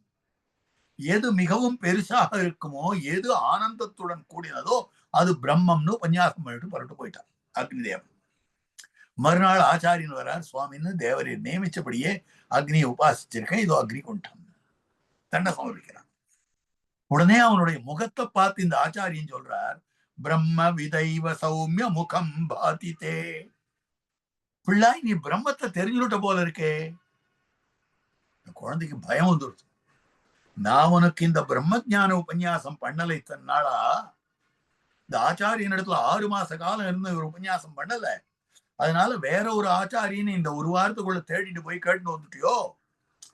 A: எது மிகவும் பெருசாக இருக்குமோ, எது ஆனந்தத்துடன் கூடினதோ அது பிரம்மம்னு உபன்யாசம் பண்ணிட்டு புறட்டு போயிட்டான் அக்னி தேவன். மறுநாள் ஆச்சாரியன் வரார். சுவாமின்னு தேவரை நியமிச்சபடியே அக்னியை உபாசிச்சிருக்கேன், இதோ அக்னி குண்டம் தண்டை சமர்ப்பிக்கிறான். உடனே அவனுடைய முகத்தை பார்த்து இந்த ஆச்சாரியன் சொல்றார், பிரம்ம விதைவ சௌமிய முகம் பாதித்தே. பிள்ளாய், நீ பிரம்மத்தை தெரிஞ்சுட்ட போல இருக்கே. குழந்தைக்கு பயம் வந்துருச்சு. நான் உனக்கு இந்த பிரம்ம ஞான உபன்யாசம் பண்ணலை தன்னாளா? இந்த ஆச்சாரியன் இடத்துல 6 மாச காலம் இருந்து ஒரு உபன்யாசம் பண்ணல. அதனால வேற ஒரு ஆச்சாரியன் இந்த ஒரு வாரத்துக்குள்ள தேடிட்டு போய் கேட்டு வந்துட்டியோ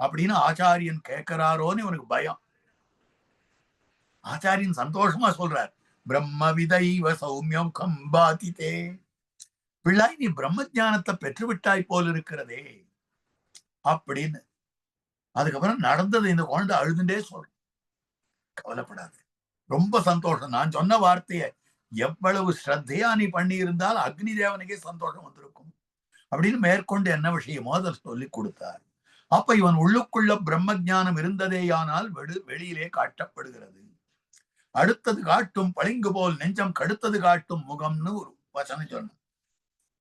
A: அப்படின்னு ஆச்சாரியன் கேட்கிறாரோன்னு இவனுக்கு பயம். ஆச்சாரியன் சந்தோஷமா சொல்றார், பிரம்ம விதைவ சௌமியம் கம்பாதித்தே. பிள்ளாய், நீ பிரம்ம ஞானத்தை பெற்றுவிட்டாய் போல் இருக்கிறதே அப்படின்னு. அதுக்கப்புறம் நடந்தது இந்த குழந்தை அழுதுண்டே சொல்ற. கவலைப்படாது, ரொம்ப சந்தோஷம். நான் சொன்ன வார்த்தையை எவ்வளவு ஸ்ரத்தையா நீ பண்ணி இருந்தால் அக்னி தேவனுக்கே சந்தோஷம் வந்திருக்கும் அப்படின்னு மேற்கொண்டு என்ன விஷயமோ அதை சொல்லி கொடுத்தார். அப்ப இவன் உள்ளுக்குள்ள பிரம்ம ஞானம் இருந்ததேயானால் வெளியிலே காட்டப்படுகிறது. அடுத்தது காட்டும் பளிங்கு போல் நெஞ்சம் கடுத்தது காட்டும் முகம்னு ஒரு வசனம் சொன்ன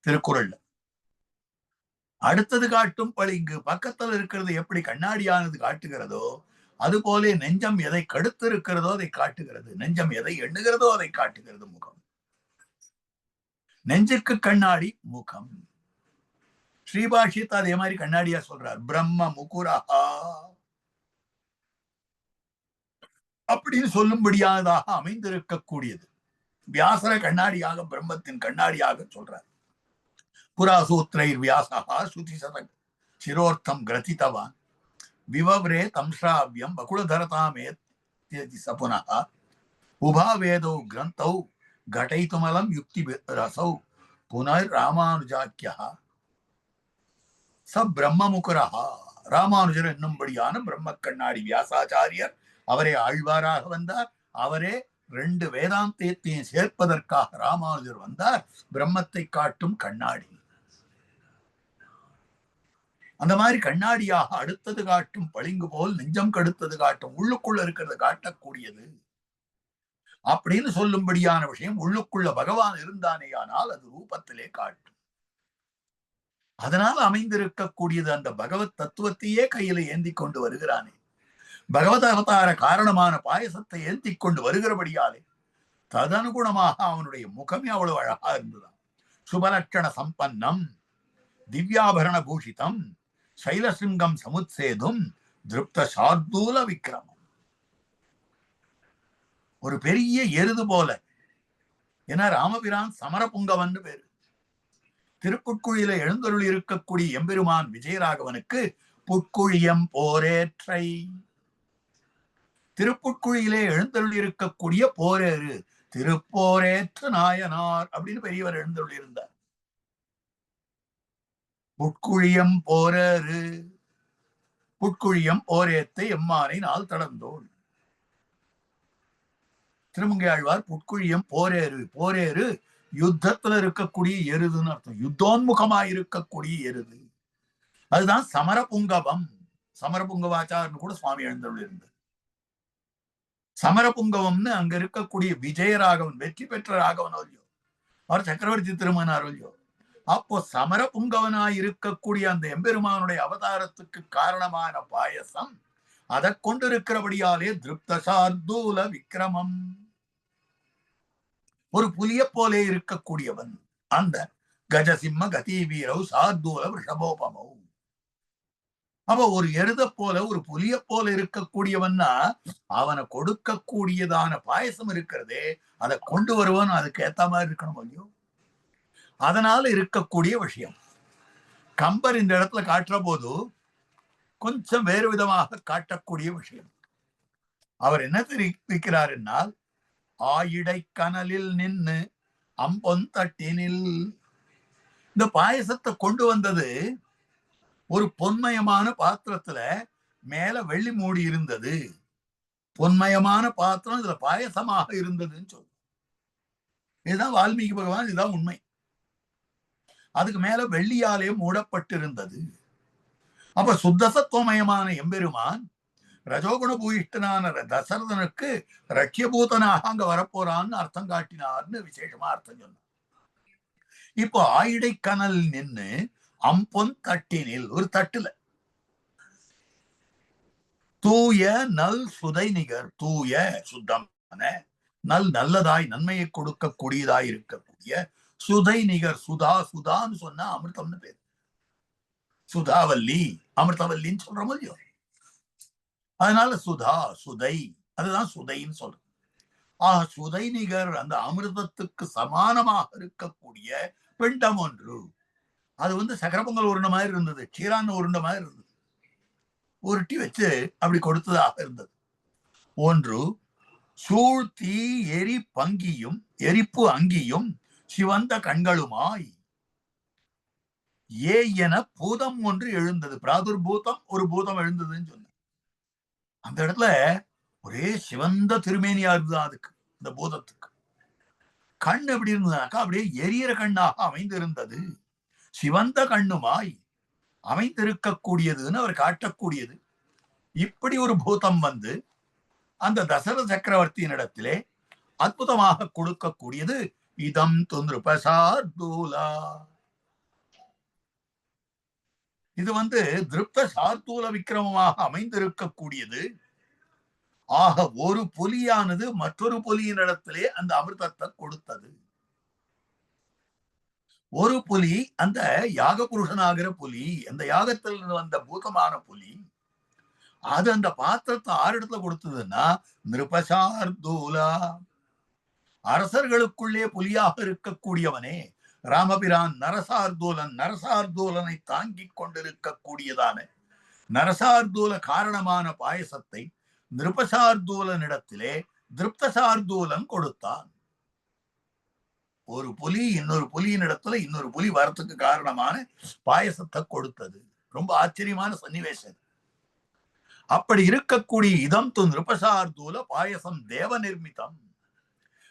A: திருக்குறள்ல. அடுத்தது காட்டும் பளிங்கு, பக்கத்துல இருக்கிறது எப்படி கண்ணாடியானது காட்டுகிறதோ அது போலே நெஞ்சம் எதை கடுத்து இருக்கிறதோ அதை காட்டுகிறது. நெஞ்சம் எதை எண்ணுகிறதோ அதை காட்டுகிறது முகம். நெஞ்சுக்கு கண்ணாடி முகம். ஸ்ரீபாஷித் அதே மாதிரி கண்ணாடியா சொல்றார், பிரம்ம முகுரஹா அப்படின்னு சொல்லும்படியானதாக அமைந்திருக்கக்கூடியது. வியாசர கண்ணாடியாக, பிரம்மத்தின் கண்ணாடியாக சொல்றார். புராசூத்திரைர் வியாசா சுதி சத சிரோர்த்தம் கிரதித்தவான் விவவ்ரே தம்ஸ்ராவியம் வகுளதரதாமே சபுனः உபாவேதௌ கிரந்தௌ கடயிதுமலம் யுக்தி ரசௌ புனர் ராமானுஜாக்கியः ச பிரம்மமுகுரஹா. ராமானுஜர் என்னும்படியான பிரம்ம கண்ணாடி வியாசாச்சாரியர், அவரே ஆழ்வாராக வந்தார். அவரே 2 வேதாந்தத்தையும் சேர்ப்பதற்காக ராமானுஜர் வந்தார். பிரம்மத்தை காட்டும் கண்ணாடி. அந்த மாதிரி கண்ணாடியாக அடுத்தது காட்டும் பளிங்கு போல் நெஞ்சம் கடுத்தது காட்டும், உள்ளுக்குள்ள இருக்கிறது காட்டக்கூடியது அப்படின்னு சொல்லும்படியான விஷயம். உள்ளுக்குள்ள பகவான் இருந்தானேயானால் அது ரூபத்திலே காட்டும். அதனால் அமைந்திருக்கக்கூடியது அந்த பகவத் தத்துவத்தையே கையில ஏந்தி கொண்டு வருகிறானே. பகவத் அவதார காரணமான பாயசத்தை ஏந்தி கொண்டு வருகிறபடியாலே ததனுகுணமாக அவனுடைய முகமே அவ்வளவு அழகா இருந்ததாம். சுபலட்சண சம்பன்னம் திவ்யாபரண பூஷிதம் சைலசிங்கம் சமுத்சேதும் திருப்த சார்தூல விக்ரமம். ஒரு பெரிய எருது போல ஏன்னா ராமபிரான் சமரபுங்கவன் பேரு. திருப்புட்குழியில எழுந்தருள் இருக்கக்கூடிய எம்பெருமான் விஜயராகவனுக்கு புட்குழியம் போரேற்றை, திருப்புட்குழியிலே எழுந்தருள் இருக்கக்கூடிய போரேறு, திருப்போரேற்று நாயனார் அப்படின்னு பெரியவர் எழுந்தருள் இருந்தார். புட்குழியம் போரேறு, புட்குழியம் போரேத்தை எம்மானை நாள் தடந்தோள். திருமங்கை ஆழ்வார் புட்குழியம் போரேறு, போரேறு யுத்தத்துல இருக்கக்கூடிய எருதுன்னு அர்த்தம், யுத்தோன்முகமாய் இருக்கக்கூடிய எருது. அதுதான் சமரபுங்கவம். சமரபுங்கவாச்சார்னு கூட சுவாமி எழுந்தருள் இருந்தார். சமரபுங்கவம்னு அங்க இருக்கக்கூடிய விஜயராகவன், வெற்றி பெற்ற ராகவன் இல்லையோ, அவர் சக்கரவர்த்தி திருமகனார் இல்லையோ, அப்போ சமரபுங்கவனாய் இருக்கக்கூடிய அந்த எம்பெருமானுடைய அவதாரத்துக்கு காரணமான பாயசம், அதை கொண்டிருக்கிறபடியாலே திருப்த சார்தூல விக்கிரமம், ஒரு புலிய போலே இருக்கக்கூடியவன் அந்த கஜசிம்ம கதி வீரவு சார்தூல விஷபோபமோ. அப்ப ஒரு எருத போல ஒரு புலிய போல இருக்கக்கூடியவன்னா அவனை கொடுக்கக்கூடியதான பாயசம் இருக்கிறதே, அதை கொண்டு வருவன் அதுக்கு ஏத்த மாதிரி இருக்கணும் இல்லையோ. அதனால இருக்கக்கூடிய விஷயம் கம்பர் இந்த இடத்துல காட்டுற போது கொஞ்சம் வேறு விதமாக காட்டக்கூடிய விஷயம். அவர் என்ன தெரிவிக்கிறார் என்னால், ஆயிடை கனலில் நின்னு அம்பொன் தட்டினில், இந்த பாயசத்தை கொண்டு வந்தது ஒரு பொன்மயமான பாத்திரத்துல, மேல வெள்ளி மூடி இருந்தது, பொன்மயமான பாத்திரம், இதுல பாயசமாக இருந்ததுன்னு சொல்லு. இதுதான் வால்மீகி பகவான், இதுதான் உண்மை. அதுக்கு மேல வெள்ளியாலே மூடப்பட்டிருந்தது. அப்ப சுத்தசத்துவமயமான எம்பெருமான் ரஜோகுண பூயிஷ்டனான தசரதனுக்கு ரட்சியபூதனாக அங்க வரப்போறான்னு அர்த்தம் காட்டினார்னு விசேஷமா அர்த்தம் சொன்னார். இப்போ ஆயிடை கனல் நின்னு அம்பொன் தட்டினில், ஒரு தட்டுல தூய நல் சுதை நிகர், தூய சுத்தமான நல் நல்லதாய் நன்மையை கொடுக்கக்கூடியதாய் இருக்கக்கூடிய சுதை நிகர், சுதா, சுதான்னு சொன்னா அமிர்தம்னு பேர், சுதாவல்லி அமிர்தவல்லின்னு சொல்றோம் இல்லையோ, அதனால சுதா சுதை, அதுதான் சுதைன்னு சொல்றோம். சுதை நிகர், அந்த அமிர்தத்துக்கு சமானமாக இருக்கக்கூடிய பிண்டம் ஒன்று, அது சக்கரபொங்கல் உருண்டை மாதிரி இருந்தது, சீரான உருண்டை மாதிரி இருந்தது, உருட்டி வச்சு அப்படி கொடுத்ததாக இருந்தது. ஒன்று சூழ் தீ எரி பங்கியும் எரிப்பு அங்கியும் சிவந்த கண்களுமாய் ஏ என பூதம் ஒன்று எழுந்தது. பிராதுர்பூதம், ஒரு பூதம் எழுந்ததுன்னு சொன்ன அந்த இடத்துல ஒரே சிவந்த திருமேனியா இருந்தது அதுக்கு, இந்த பூதத்துக்கு. கண் எப்படி இருந்ததுனாக்கா அப்படியே எரியற கண்ணாக அமைந்திருந்தது, சிவந்த கண்ணுமாய் அமைந்திருக்கக்கூடியதுன்னு அவர் காட்டக்கூடியது. இப்படி ஒரு பூதம் அந்த தசரத சக்கரவர்த்தியின் இடத்திலே அற்புதமாக கொடுக்கக்கூடியது இதம் துந்திருபசார்தூலா. இது திருப்த சார்தூல விக்கிரமமாக அமைந்திருக்கக்கூடியது. ஆக ஒரு புலியானது மற்றொரு புலியின் இடத்திலே அந்த அமிர்தத்தை கொடுத்தது. ஒரு புலி அந்த யாக புருஷனாகிற புலி, அந்த யாகத்தில் வந்த பூதமான புலி, அது அந்த பாத்திரத்தை ஆறு இடத்துல கொடுத்ததுன்னா நிருபசார்தூலா, அரசர்களுக்குள்ளே புலியாக இருக்கக்கூடியவனே ராமபிரான் நரசார்தூலன், நரசார்தூலனை தாங்கிக் கொண்டிருக்கக்கூடியதான நரசார்தூல காரணமான பாயசத்தை நிருபசார்தூலனிடத்திலே திருப்தசார்தூலன் கொடுத்தான். ஒரு புலி இன்னொரு புலியின் இடத்துல இன்னொரு புலி வரத்துக்கு காரணமான பாயசத்தை கொடுத்தது. ரொம்ப ஆச்சரியமான சன்னிவேசம். அப்படி இருக்கக்கூடிய இதம் நிருபசார்தூல பாயசம் தேவ நிர்மிதம்,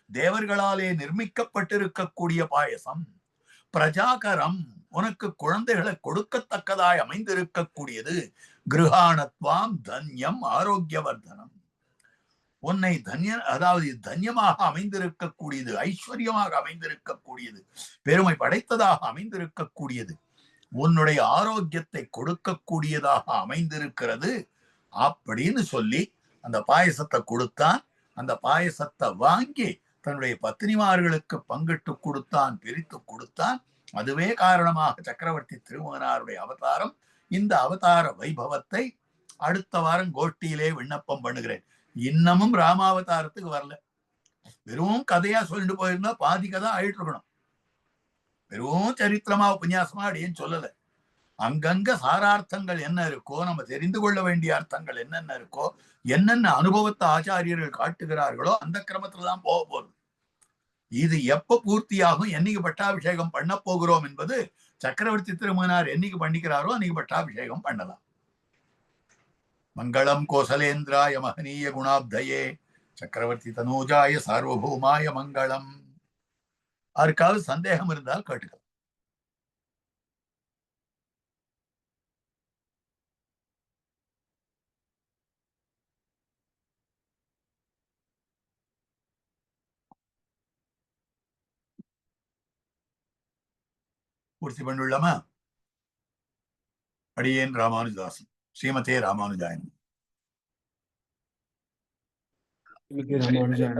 A: தேவர்களாலே நிர்மிக்கப்பட்டிருக்கக்கூடிய பாயசம். பிரஜாகரம், உனக்கு குழந்தைகளை கொடுக்கத்தக்கதாய் அமைந்திருக்கக்கூடியது. கிருஹாணத்வாம் தன்யம் ஆரோக்கியவர்தனம், உன்னை அதாவது தன்யமாக அமைந்திருக்கக்கூடியது, ஐஸ்வர்யமாக அமைந்திருக்கக்கூடியது, பெருமை படைத்ததாக அமைந்திருக்கக்கூடியது, உன்னுடைய ஆரோக்கியத்தை கொடுக்கக்கூடியதாக அமைந்திருக்கிறது அப்படின்னு சொல்லி அந்த பாயசத்தை கொடுத்தான். அந்த பாயசத்தை வாங்கி தன்னுடைய பத்தினிமார்களுக்கு பங்கிட்டு கொடுத்தான், பிரித்து கொடுத்தான். அதுவே காரணமாக சக்கரவர்த்தி திருமகனாருடைய அவதாரம். இந்த அவதார வைபவத்தை அடுத்த வாரம் கோஷ்டியிலே விண்ணப்பம் பண்ணுகிறேன். இன்னமும் ராமாவதாரத்துக்கு வரல. வெறும் கதையா சொல்லிட்டு போயிருந்தா பாதி கதை ஆயிட்டு இருக்கணும். வெறும் சரித்திரமா உபன்யாசமா அப்படின்னு சொல்லல. அங்கங்க சாரார்த்தங்கள் என்ன இருக்கோ, நம்ம தெரிந்து கொள்ள வேண்டிய அர்த்தங்கள் என்னென்ன இருக்கோ, என்னென்ன அனுபவத்தை ஆச்சாரியர்கள் காட்டுகிறார்களோ அந்த கிரமத்துல தான் போக போகுது. இது எப்ப பூர்த்தியாகும், என்னைக்கு பட்டாபிஷேகம் பண்ண போகிறோம் என்பது சக்கரவர்த்தி திருமகனார் என்னைக்கு பண்ணிக்கிறாரோ அன்னைக்கு பட்டாபிஷேகம் பண்ணலாம். மங்களம் கோசலேந்திராய மகனீய குணாப்தயே சக்கரவர்த்தி தனூஜாய சார்வபௌமாய மங்களம். யாருக்காவது சந்தேகம் இருந்தால் கேட்டுக்கலாம். பூர்த்தி பண்ணிடலாமா? அடியேன் ராமானுஜதாசன். ஸ்ரீமதே ராமானுஜாயன்.
B: ராமானுஜாயன்.